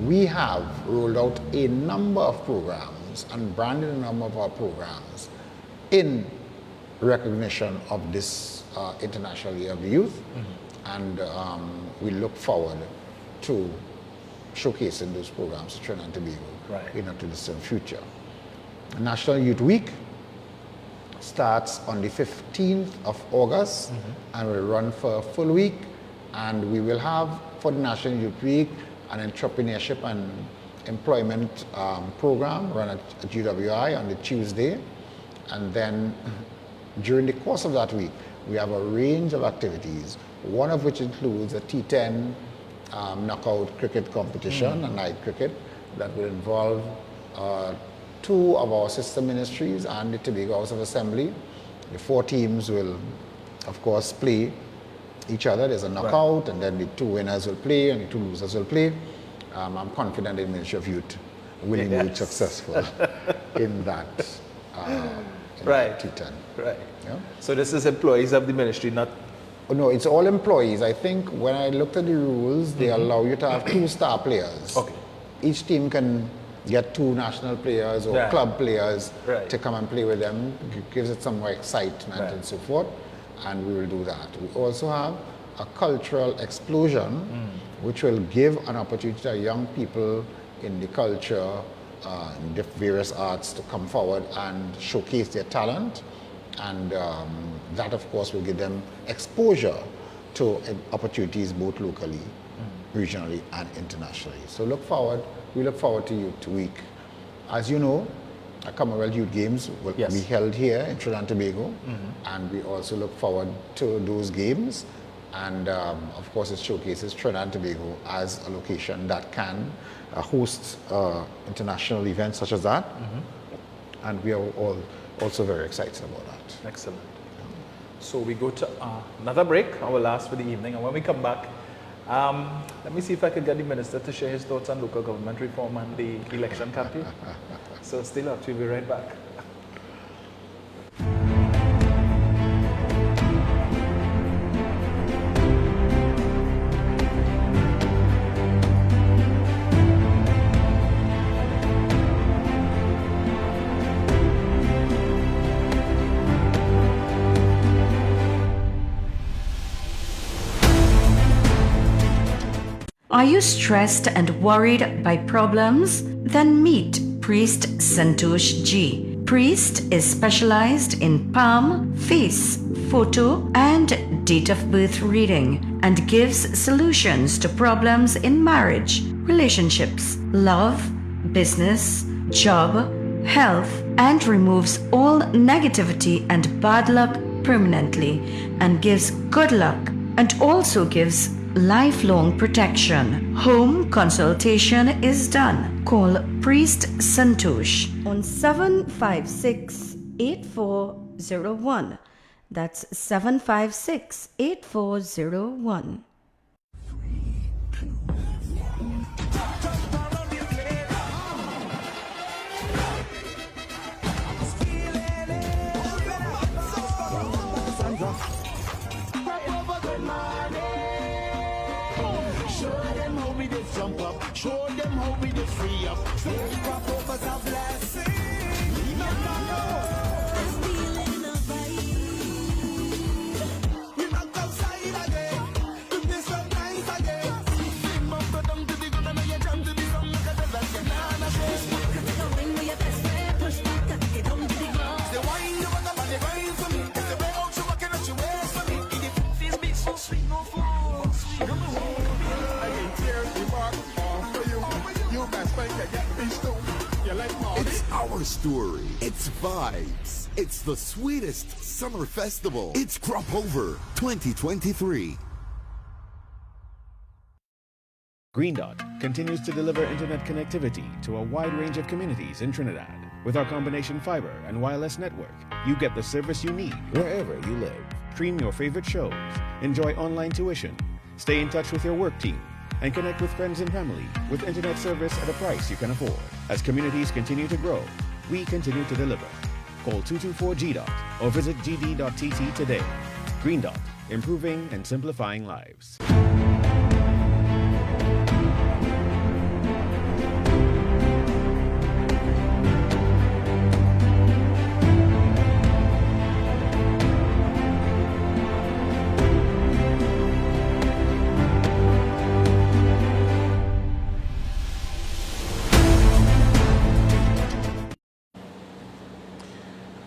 we have rolled out a number of programs and branded a number of our programs in recognition of this International Year of the Youth, and we look forward to showcasing those programs to Trinidad and Tobago in not too distant future. National Youth Week starts on the 15th of August and will run for a full week, and we will have for the National Youth Week an entrepreneurship and employment program run at GWI on the Tuesday, and then during the course of that week we have a range of activities, one of which includes a T10 knockout cricket competition, a night cricket, that will involve two of our sister ministries and the Tobago House of Assembly. The four teams will, of course, play each other. There's a knockout, and then the two winners will play and the two losers will play. I'm confident the Ministry of Youth will be successful in that T10. Right. Yeah? So this is employees of the ministry, not... Oh, no, it's all employees. I think when I looked at the rules, they allow you to have two star players. Okay. Each team can get two national players or club players to come and play with them. It gives it some more excitement and so forth, and we will do that. We also have a cultural explosion, which will give an opportunity to young people in the culture, in the various arts, to come forward and showcase their talent, and that, of course, will give them exposure to opportunities both locally, regionally, and internationally. So we look forward to Youth Week. As you know, Commonwealth Youth Games will Yes. be held here in Trinidad and Tobago, and we also look forward to those games. And of course, it showcases Trinidad and Tobago as a location that can host international events such as that. And we are all also very excited about that. Excellent. So we go to another break, our last for the evening, and when we come back, let me see if I can get the minister to share his thoughts on local government reform and the election campaign. So stay locked, we'll be right back. Are you stressed and worried by problems? Then meet Priest Santosh G. Priest is specialized in palm, face, photo, and date of birth reading and gives solutions to problems in marriage, relationships, love, business, job, health, and removes all negativity and bad luck permanently and gives good luck and also gives lifelong protection. Home consultation is done. Call Priest Santosh on 756-8401. That's 756-8401. Show them how we did free up. Drop over the blessing. Feeling a vibe. We knock outside again. Do this so nice again. Sing up the dumb to the good and you jump to the song like a desert banana shake. The ring with your best friend. Push back and get down to the ground. The wine you want about the wine for me. It's the way out you walking out your ways for me. In the this beat so sweet, no fool. Sweet, no fool. I can tear the bark. It's our story. It's vibes. It's the sweetest summer festival. It's Crop Over 2023. Green Dot continues to deliver internet connectivity to a wide range of communities in Trinidad. With our combination fiber and wireless network, you get the service you need wherever you live. Stream your favorite shows, enjoy online tuition, stay in touch with your work team, and connect with friends and family with internet service at a price you can afford. As communities continue to grow, we continue to deliver. Call 224-GDOT or visit gd.tt today. Green Dot, improving and simplifying lives.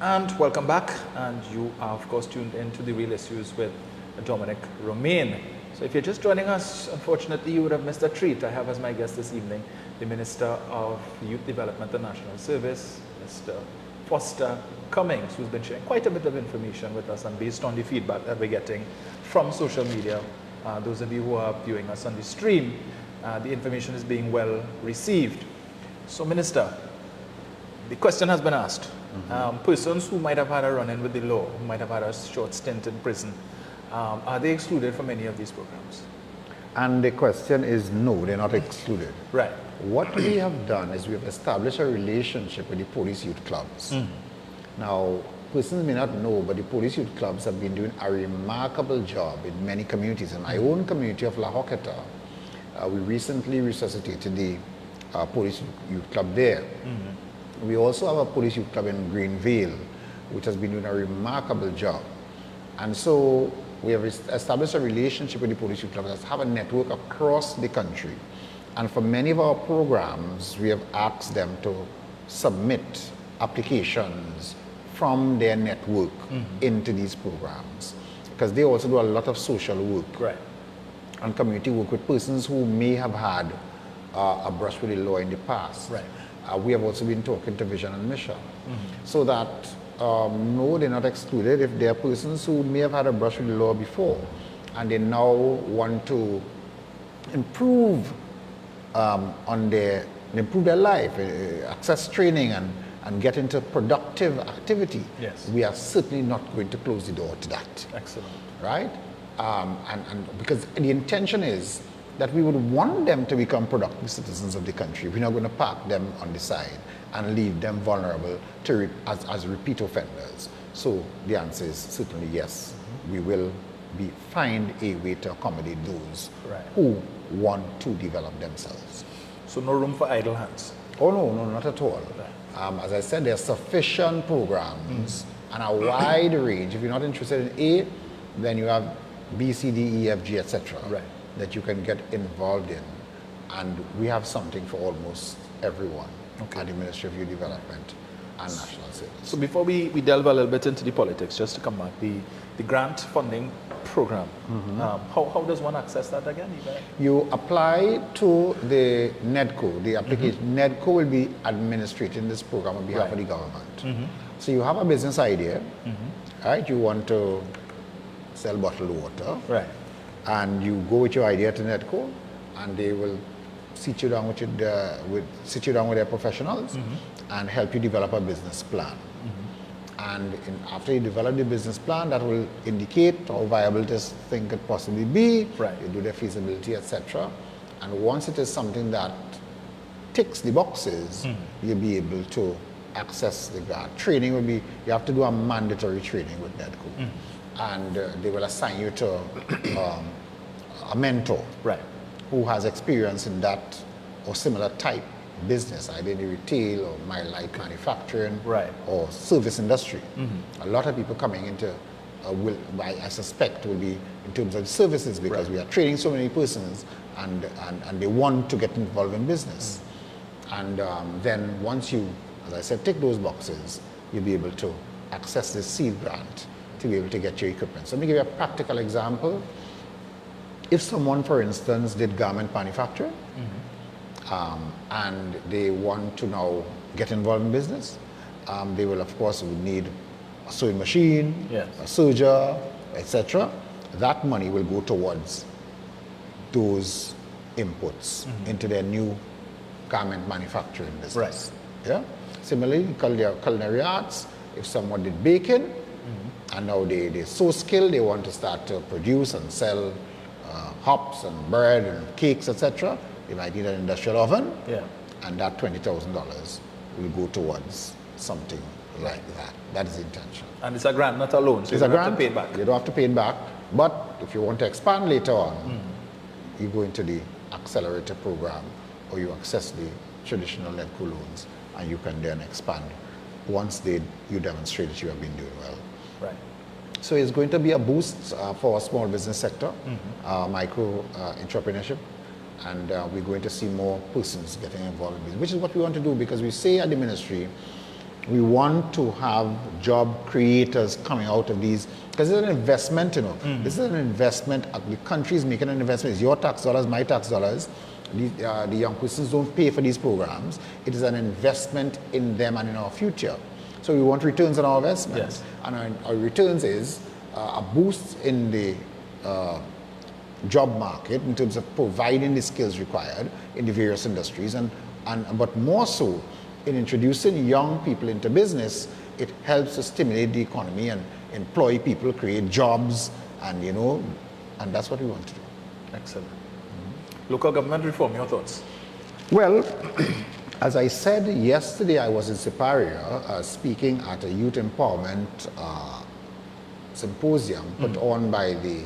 And welcome back, and you are of course tuned into The Real Issues with Dominic Romain. So if you're just joining us, unfortunately you would have missed a treat. I have as my guest this evening the Minister of Youth Development and National Service, Mr. Foster Cummings, who's been sharing quite a bit of information with us, and based on the feedback that we're getting from social media, those of you who are viewing us on the stream, the information is being well received. So Minister, the question has been asked. Persons who might have had a run-in with the law, who might have had a short stint in prison, are they excluded from any of these programs? And the question is no, they're not excluded. Right. What we have done is we have established a relationship with the police youth clubs. Now, persons may not know, but the police youth clubs have been doing a remarkable job in many communities. In my own community of La Hoqueta, we recently resuscitated the police youth club there. We also have a police youth club in Greenvale, which has been doing a remarkable job. And so we have established a relationship with the police youth clubs that have a network across the country. And for many of our programs, we have asked them to submit applications from their network into these programs, because they also do a lot of social work and community work with persons who may have had a brush with the law in the past. we have also been talking to Vision and Mission, so that no, they're not excluded if there are persons who may have had a brush with the law before, and they now want to improve improve their life, access training, and get into productive activity. Yes. We are certainly not going to close the door to that. Excellent. Right? And because the intention is that we would want them to become productive citizens of the country. We're not going to park them on the side and leave them vulnerable to as repeat offenders. So the answer is certainly yes. We will find a way to accommodate those who want to develop themselves. So no room for idle hands? Oh no, not at all. As I said, there are sufficient programs and a wide range. If you're not interested in A, then you have B, C, D, E, F, G, etc. That you can get involved in. And we have something for almost everyone at the Ministry of Youth Development and National Service. So before we delve a little bit into the politics, just to come back, the grant funding program, how does one access that again? You apply to the NEDCO. The application, NEDCO will be administrating this program on behalf of the government. So you have a business idea, right? You want to sell bottled water, and you go with your idea to NEDCO, and they will sit you down with their professionals and help you develop a business plan. And after you develop the business plan, that will indicate how viable this thing could possibly be. You do the feasibility, etc. And once it is something that ticks the boxes, you'll be able to access the grant. Training will be, you have to do a mandatory training with NEDCO. And they will assign you to a mentor who has experience in that or similar type business, either in retail or light manufacturing or service industry. A lot of people coming into I suspect will be in terms of services, because we are training so many persons and they want to get involved in business. And then once you, as I said, tick those boxes, you'll be able to access the seed grant to be able to get your equipment. So let me give you a practical example. If someone, for instance, did garment manufacturing, and they want to now get involved in business, they will of course need a sewing machine, a serger, etc. That money will go towards those inputs into their new garment manufacturing business. Similarly, in culinary arts, if someone did baking, and now they're so skilled, they want to start to produce and sell hops and bread and cakes, etc. They might need an industrial oven, and that $20,000 will go towards something like that. That is the intention. And it's a grant, not a loan, so you don't have to pay it back. You don't have to pay it back, but if you want to expand later on, you go into the accelerator program, or you access the traditional NEDCO loans, and you can then expand once you demonstrate that you have been doing well. So it's going to be a boost for our small business sector, micro entrepreneurship, and we're going to see more persons getting involved in business, which is what we want to do, because we say at the ministry, we want to have job creators coming out of these, because it's an investment, This is an investment. The country is making an investment. It's your tax dollars, my tax dollars. The young persons don't pay for these programs. It is an investment in them and in our future. So we want returns on our investments. And our returns is a boost in the job market in terms of providing the skills required in the various industries, but more so in introducing young people into business. It helps to stimulate the economy and employ people, create jobs, and and that's what we want to do. Excellent. Local government reform, your thoughts? Well, as I said yesterday, I was in Superior speaking at a youth empowerment symposium put on by the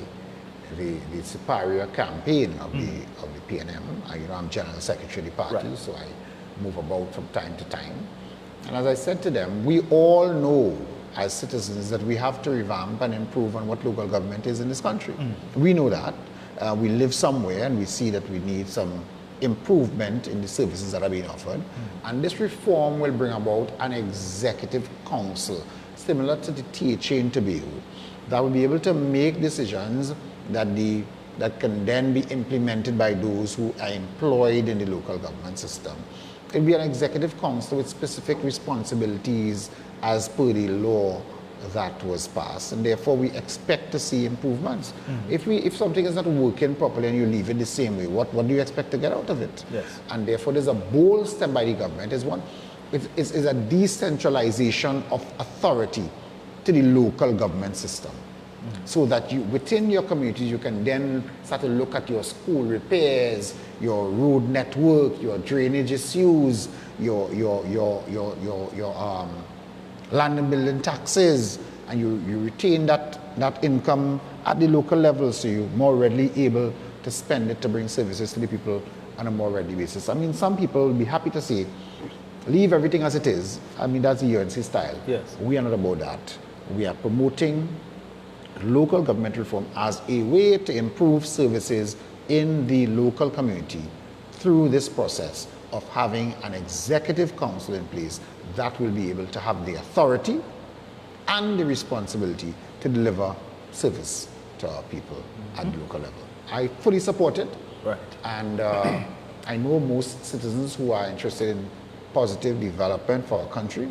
Superior campaign of the PNM. I'm General Secretary of the party, so I move about from time to time. And as I said to them, we all know as citizens that we have to revamp and improve on what local government is in this country. We know that. We live somewhere and we see that we need some improvement in the services that are being offered. And this reform will bring about an executive council, similar to the THA in Tobago, that will be able to make decisions that can then be implemented by those who are employed in the local government system. it'll be an executive council with specific responsibilities as per the law that was passed, and therefore we expect to see improvements. If something is not working properly and you leave it the same way, what do you expect to get out of it? Yes. And therefore there's a bold step by the government. It's a decentralization of authority to the local government system. So that you, within your community, you can then start to look at your school repairs, your road network, your drainage issues, your land and building taxes, and you retain that income at the local level, so you're more readily able to spend it to bring services to the people on a more readily basis. I mean, some people will be happy to say, leave everything as it is. I mean, that's the UNC style. Yes. We are not about that. We are promoting local government reform as a way to improve services in the local community through this process of having an executive council in place that will be able to have the authority and the responsibility to deliver service to our people at the local level. I fully support it. Right. And I know most citizens who are interested in positive development for our country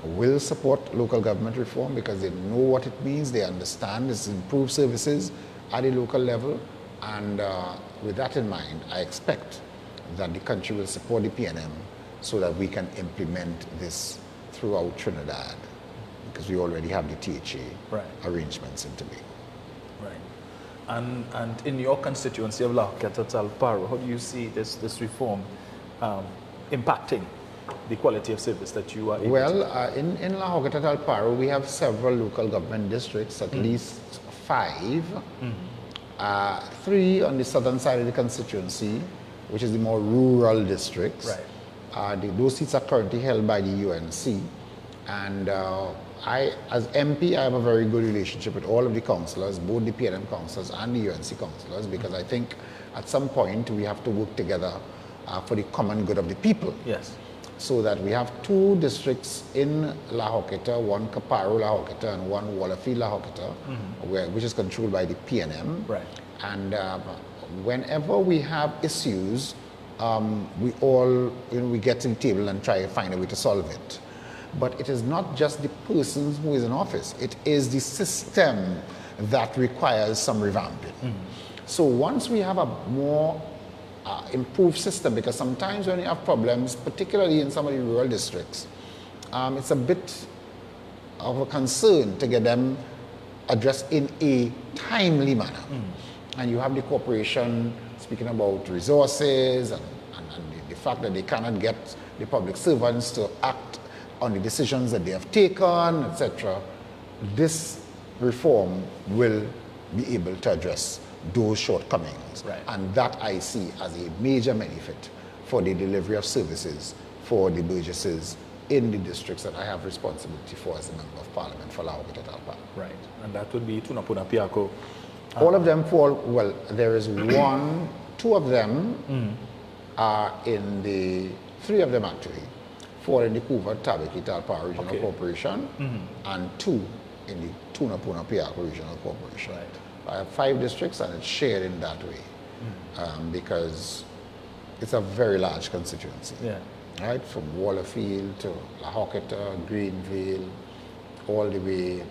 will support local government reform because they know what it means, they understand it's improved services at a local level, and with that in mind, I expect that the country will support the PNM so that we can implement this throughout Trinidad, because we already have the THA arrangements in Tobago. Right. And in your constituency of La Joqueta Talparo, how do you see this reform impacting the quality of service that you are able to? In La Joqueta Talparo, we have several local government districts, at least 5. 3 on the southern side of the constituency, which is the more rural districts. Right. Those seats are currently held by the UNC. And I, as MP, I have a very good relationship with all of the councillors, both the PNM councillors and the UNC councillors, because I think at some point we have to work together for the common good of the people. Yes. So that we have 2 districts in La Joqueta, one Caparo La Joqueta and one Wallafield La Joqueta, which is controlled by the PNM. Right. And whenever we have issues, we all, we get to the table and try to find a way to solve it. But it is not just the person who is in office, it is the system that requires some revamping. So once we have a more improved system, because sometimes when you have problems, particularly in some of the rural districts, it's a bit of a concern to get them addressed in a timely manner. And you have the corporation speaking about resources and the fact that they cannot get the public servants to act on the decisions that they have taken, etc. This reform will be able to address those shortcomings. Right. And that I see as a major benefit for the delivery of services for the burgesses in the districts that I have responsibility for as a Member of Parliament for La Joqueta Talparo. Right. And that would be Tunapuna Piako. All of them fall, well, there is 2 of them are in the, 3 of them actually, fall in the Couva Tabaki Talparo Regional Corporation, and 2 in the Tunapuna Piako Regional Corporation. Right. I have 5 districts and it's shared in that way because it's a very large constituency. Yeah. Right, from Wallafield to La Joqueta, Greenville, all the way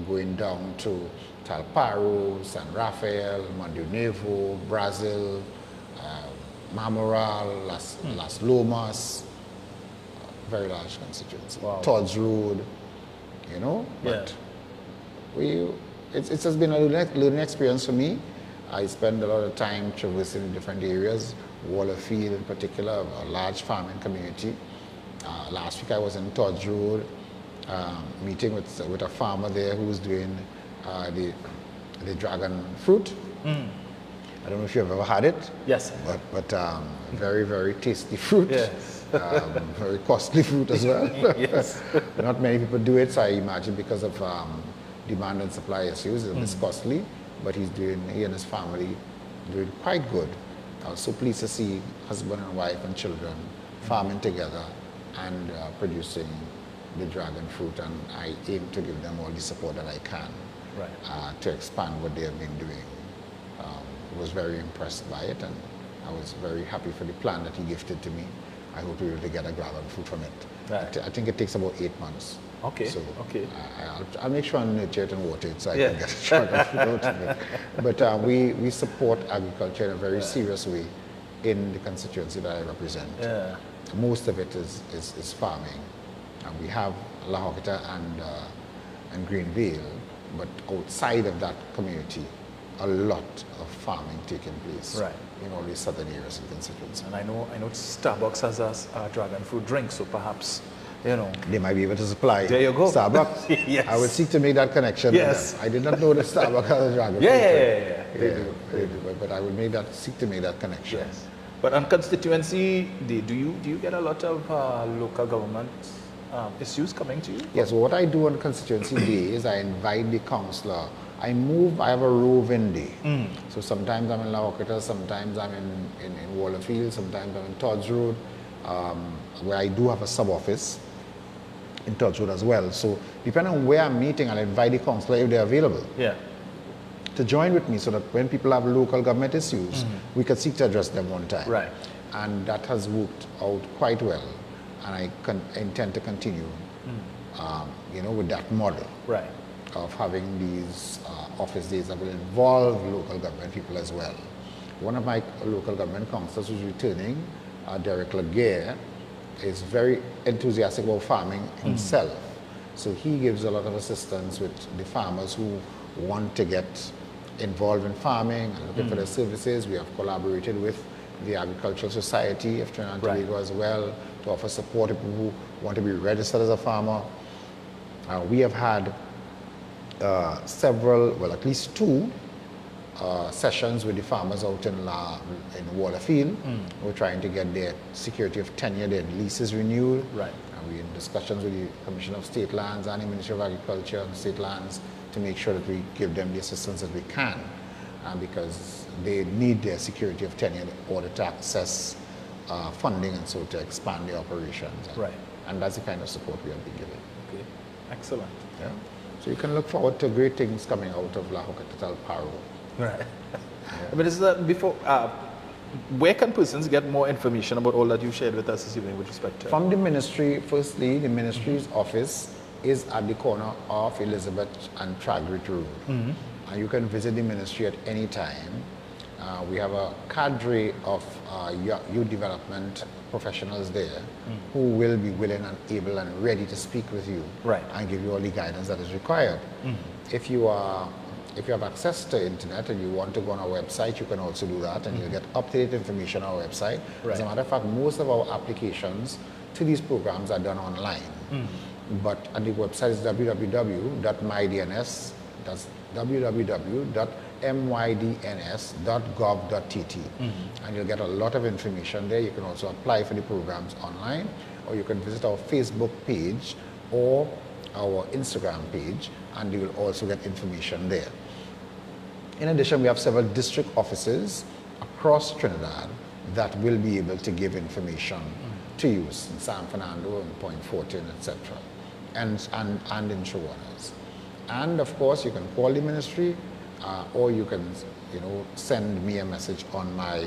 going down to Talparo, San Rafael, Mandunevo, Brazil, Mamoral, Las Lomas. Very large constituency. Wow. Todd's Road, but it has been a learning experience for me. I spend a lot of time traversing different areas, Wallafield in particular, a large farming community. Last week I was in Todd's Road, meeting with a farmer there who was doing the dragon fruit. I don't know if you've ever had it. Yes. But very, very tasty fruit. Yes. Very costly fruit as well. Yes. Not many people do it, so I imagine because of demand and supply issues, it's costly. But he and his family doing quite good. I was so pleased to see husband and wife and children farming together and producing the dragon fruit, and I aim to give them all the support that I can to expand what they have been doing. I was very impressed by it, and I was very happy for the plan that he gifted to me. I hope we'll be able to get a dragon fruit from it. Right. I think it takes about 8 months. Okay. So Okay. I'll make sure I nurture it and water it so I Yeah. can get a dragon fruit out of it. But we support agriculture in a very serious way in the constituency that I represent. Yeah. Most of it is farming. And we have La Horquetta and Greenvale, but outside of that community, a lot of farming taking place Right. in all these southern areas of the constituency. And I know Starbucks has a dragon fruit drink, so perhaps, you know. They might be able to supply There you go. Starbucks. Yes. I would seek to make that connection. Yes. With them. I did not know that Starbucks has a dragon Yeah, fruit yeah, drink. yeah. They do. They do. But I would seek to make that connection. Yes. But on constituency, do you get a lot of local government issues coming to you? Yes, what I do on constituency day is I invite the councillor. I have a roving day. So sometimes I'm in La Horquetta, sometimes I'm in Wallerfield, sometimes I'm in Todd's Road, where I do have a sub-office in Todd's Road as well. So depending on where I'm meeting, I'll invite the councillor if they're available Yeah. to join with me so that when people have local government issues, we can seek to address them one time. Right. And that has worked out quite well. And I intend to continue, with that model. Right. Of having these office days that will involve local government people as well. One of my local government councillors who's returning, Derek Laguerre, is very enthusiastic about farming himself. So he gives a lot of assistance with the farmers who want to get involved in farming and looking for their services. We have collaborated with the Agricultural Society of Trinidad and Tobago as well to offer support to people who want to be registered as a farmer. We have had at least 2 sessions with the farmers out in Wallerfield. We're trying to get their security of tenure, their leases renewed. Right. And we're in discussions with the Commission of State Lands and the Ministry of Agriculture and State Lands to make sure that we give them the assistance that we can, because they need their security of tenure in order to access funding and so to expand their operations. Right. And that's the kind of support we have been giving. Okay. Excellent. Yeah. So you can look forward to great things coming out of La Horquetta Tal Paro. Right. But is that before? Where can persons get more information about all that you shared with us this evening with respect to? From the ministry, firstly, the ministry's office is at the corner of Elizabeth and Tragrit Road. And you can visit the ministry at any time. We have a cadre of youth development professionals there who will be willing and able and ready to speak with you and give you all the guidance that is required. If you have access to internet and you want to go on our website, you can also do that, and you'll get up-to-date information on our website. As a matter of fact, most of our applications to these programs are done online. But on the website is www.mydns, that's www.mydns.gov.tt. And you'll get a lot of information there. You can also apply for the programs online, or you can visit our Facebook page or our Instagram page, and you will also get information there. In addition, we have several district offices across Trinidad that will be able to give information to you in San Fernando and Point Fortin, etc., and in Shawana's. And of course, you can call the ministry, or you can, send me a message on my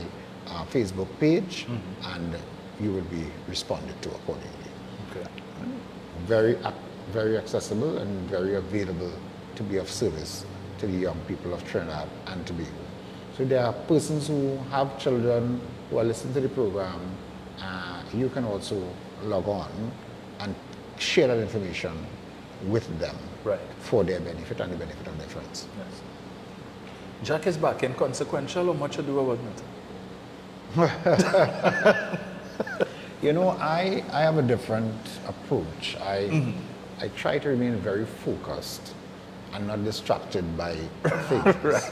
Facebook page, and you will be responded to accordingly. Okay. Very accessible and very available to be of service to the young people of Trinidad and Tobago. So there are persons who have children who are listening to the program. You can also log on and share that information with them for their benefit and the benefit of their friends. Yes. Jack is back inconsequential, or much ado about nothing? I have a different approach. I try to remain very focused and not distracted by things.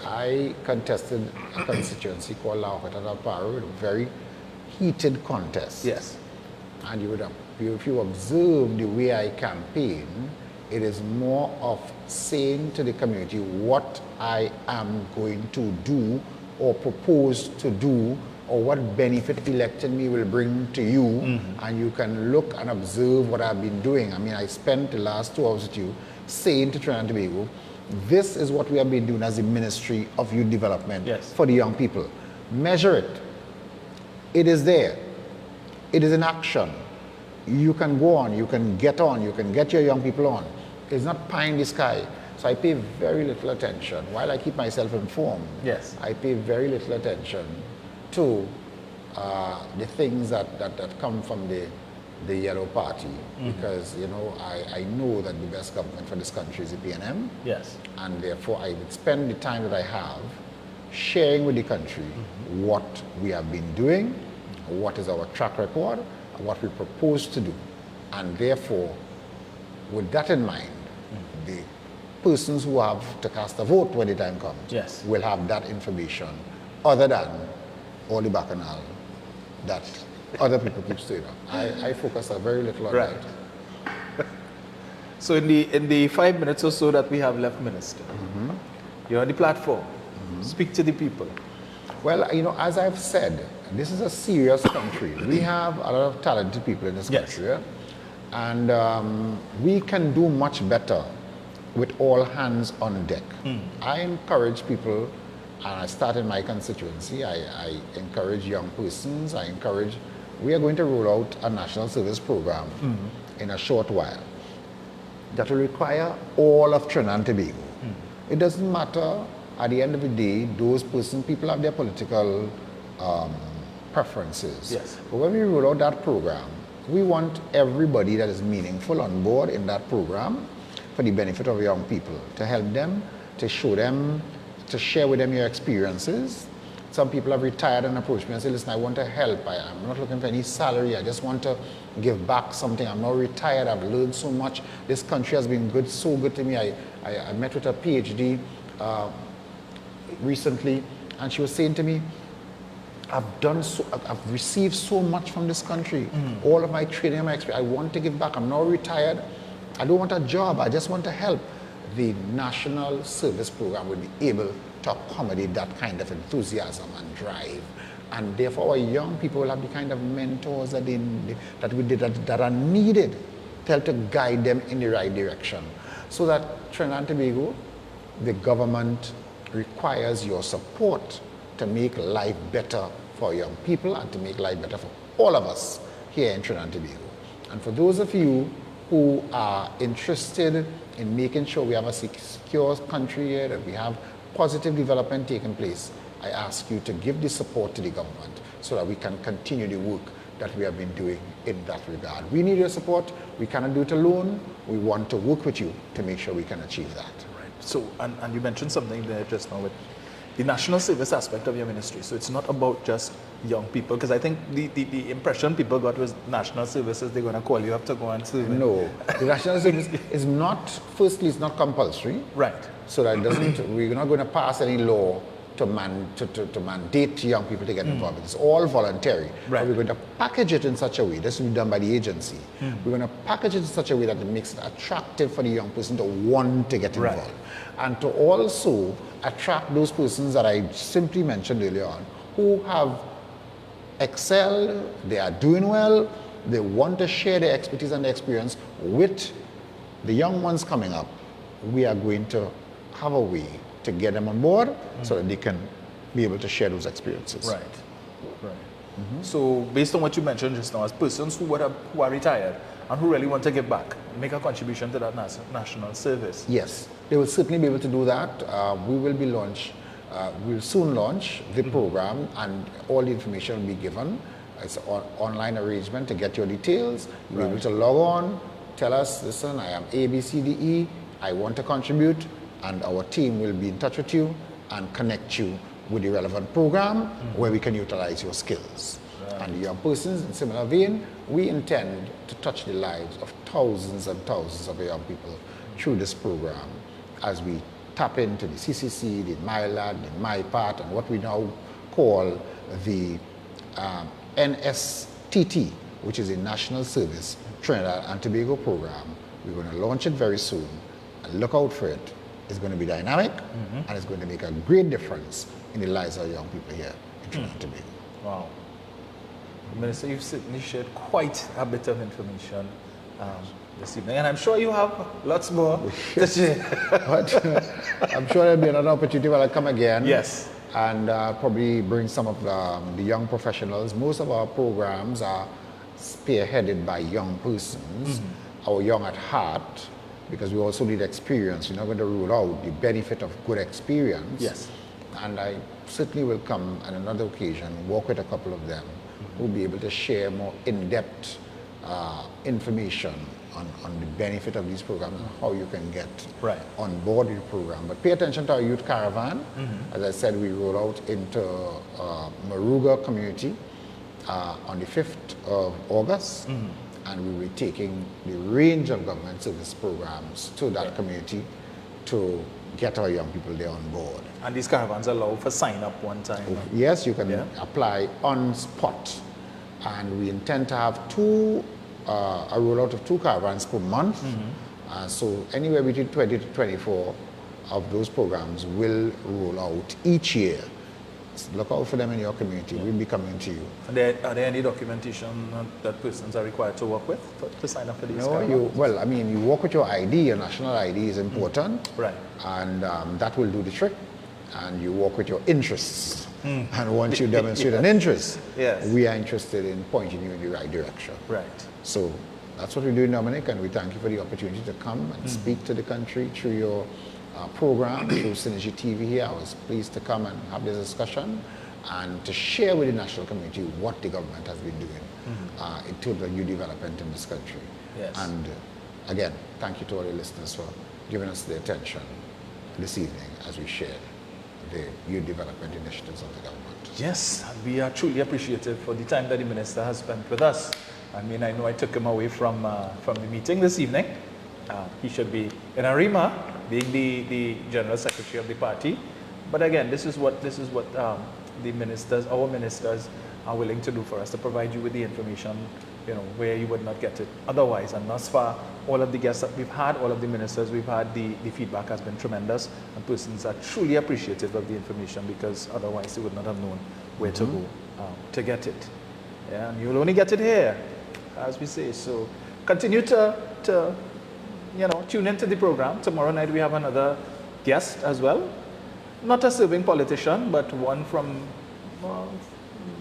I contested a constituency called La Horquetta Tal Paro, a very heated contest. Yes. And if you observe the way I campaign, it is more of saying to the community what I am going to do or propose to do, or what benefit electing me will bring to you, and you can look and observe what I've been doing. I mean, I spent the last 2 hours with you saying to Trinidad and Tobago, this is what we have been doing as the Ministry of Youth Development for the young people. Measure it. It is there. It is in action. You can go on, you can get your young people on. It's not pie in the sky. So I pay very little attention. While I keep myself informed, Yes. I pay very little attention to the things that come from the Yellow Party, because I know that the best government for this country is the PNM. Yes. And therefore I would spend the time that I have sharing with the country what we have been doing, what is our track record, and what we propose to do. And therefore, with that in mind, the persons who have to cast a vote when the time comes Yes. will have that information, other than all the bacchanal that other people keep saying. I focus a very little on Right. that. So in the 5 minutes or so that we have left, Minister, you're on the platform. Speak to the people. Well, as I've said, this is a serious country. We have a lot of talented people in this Yes. country, and we can do much better with all hands on deck. I encourage people, and I start in my constituency, I encourage young persons, we are going to roll out a national service program in a short while that will require all of Trinidad and Tobago. It doesn't matter, at the end of the day, people have their political preferences. Yes. But when we roll out that program, we want everybody that is meaningful on board in that program for the benefit of young people, to help them, to show them, to share with them your experiences. Some people have retired and approached me and say, listen, I want to help. I'm not looking for any salary. I just want to give back something. I'm not retired. I've learned so much. This country has been good, so good to me. I met with a PhD recently, and she was saying to me, I've received so much from this country. All of my training and my experience. I want to give back. I'm not retired. I don't want a job. I just want to help. The National Service Program will be able to accommodate that kind of enthusiasm and drive. And therefore, our young people will have the kind of mentors that are needed to help to guide them in the right direction. So that Trinidad and Tobago, the government requires your support to make life better for young people and to make life better for all of us here in Trinidad and Tobago. And for those of you who are interested in making sure we have a secure country here, that we have positive development taking place, I ask you to give the support to the government so that we can continue the work that we have been doing in that regard. We need your support. We cannot do it alone. We want to work with you to make sure we can achieve that. Right. So, and you mentioned something there just now with the national service aspect of your ministry. So it's not about just young people, because I think the impression people got was national services, they're going to call you up to go and serve. No, the national service is not, firstly, it's not compulsory. Right. So that it doesn't, we're not going to pass any law to mandate young people to get involved. It's all voluntary. Right. But we're going to package it in such a way, this will be done by the agency. We're going to package it in such a way that it makes it attractive for the young person to want to get involved. Right. And to also attract those persons that I simply mentioned earlier on, who have excelled, they are doing well, they want to share their expertise and their experience with the young ones coming up. We are going to have a way to get them on board so that they can be able to share those experiences. Right. Right. So based on what you mentioned just now, as persons who are retired and who really want to give back, make a contribution to that national service. Yes, they will certainly be able to do that. We will be we'll soon launch the program, and all the information will be given. It's an online arrangement to get your details. You'll be able to log on, tell us, listen, I am A, B, C, D, E, I want to contribute, and our team will be in touch with you and connect you with the relevant program where we can utilize your skills. And the young persons, in similar vein, we intend to touch the lives of thousands and thousands of young people through this program as we tap into the CCC, the MyLad, the MyPart, and what we now call the NSTT, which is a National Service Trinidad and Tobago program. We're going to launch it very soon, and look out for it. It's going to be dynamic, and it's going to make a great difference in the lives of young people here in Trinidad and Tobago. Wow. Minister, you've certainly shared quite a bit of information this evening, and I'm sure you have lots more to share. But I'm sure there'll be another opportunity when I come again. Yes. And probably bring some of the young professionals. Most of our programs are spearheaded by young persons, or young at heart, because we also need experience. You're not going to rule out the benefit of good experience. Yes. And I certainly will come on another occasion, work with a couple of them who will be able to share more in-depth information on the benefit of these programs and how you can get on board with the program. But pay attention to our youth caravan. As I said, we roll out into Maruga community on the 5th of August, and we will be taking the range of government service programs to that community to get our young people there on board. And these caravans allow for sign up one time? Yes, you can apply on spot. And we intend to have a rollout of 2 caravans per month. So anywhere between 20 to 24 of those programs will roll out each year. So look out for them in your community. We'll be coming to you. Are there any documentation that persons are required to work with to sign up for these caravans? Well, I mean, you work with your ID. Your national ID is important. Right. And that will do the trick. And you work with your interests. And once you demonstrate an interest, we are interested in pointing you in the right direction. Right. So that's what we're doing, Dominic, and we thank you for the opportunity to come and speak to the country through your program, through SynergyTV here. I was pleased to come and have this discussion and to share with the national community what the government has been doing in terms of youth development in this country. Yes. And again, thank you to all the listeners for giving us the attention this evening as we share the youth development initiatives of the government. Yes, and we are truly appreciative for the time that the minister has spent with us. I mean, I know I took him away from the meeting this evening. He should be in Arima, being the general secretary of the party. But again, this is what the ministers, our ministers, are willing to do for us, to provide you with the information, where you would not get it otherwise. And thus far, all of the guests that we've had, all of the ministers we've had, the feedback has been tremendous, and persons are truly appreciative of the information, because otherwise they would not have known where to go to get it. Yeah, and you'll only get it here, as we say. So continue to tune into the program. Tomorrow night we have another guest as well. Not a serving politician, but one from,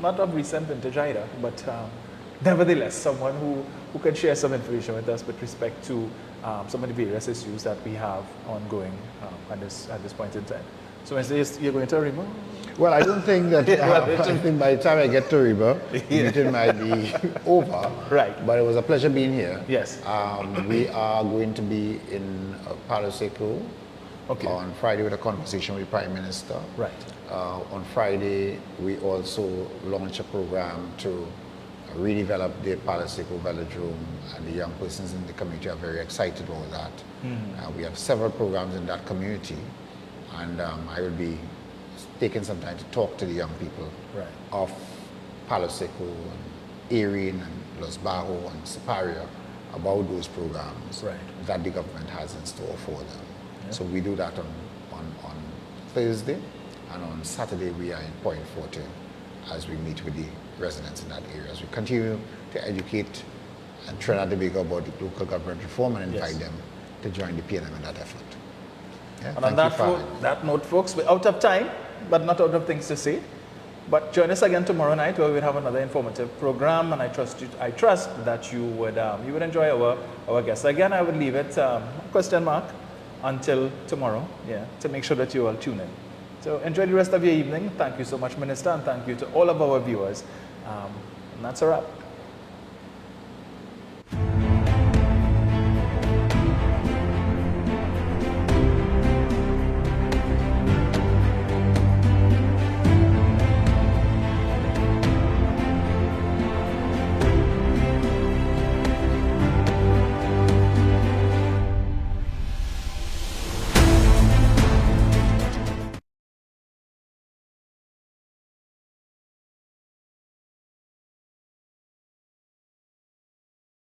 not of recent vintage either, but nevertheless, someone who can share some information with us with respect to some of the various issues that we have ongoing at this point in time. So Wednesday, you're going to Rima? Well, I don't think that, I think by the time I get to Rima, the meeting might be over. Right. But it was a pleasure being here. Yes. We are going to be in Palo Seco on Friday with a conversation with the Prime Minister. Right. On Friday, we also launch a program to redevelop the Palo Seco Velodrome, and the young persons in the community are very excited about that. We have several programs in that community, and I will be taking some time to talk to the young people of Palo Seco and Erin and Los Barros and Siparia about those programs that the government has in store for them. So we do that on Thursday, and on Saturday we are in Point Forte as we meet with the residents in that area, as we continue to educate and Trinidad and Tobago about the local government reform and invite them to join the PNM in that effort. Yeah, and on that note, folks, we're out of time, but not out of things to say. But join us again tomorrow night, where we'll have another informative program, and I trust that you would enjoy our guests. Again, I would leave it question mark until tomorrow, to make sure that you all tune in. So enjoy the rest of your evening. Thank you so much, Minister, and thank you to all of our viewers. And that's a wrap.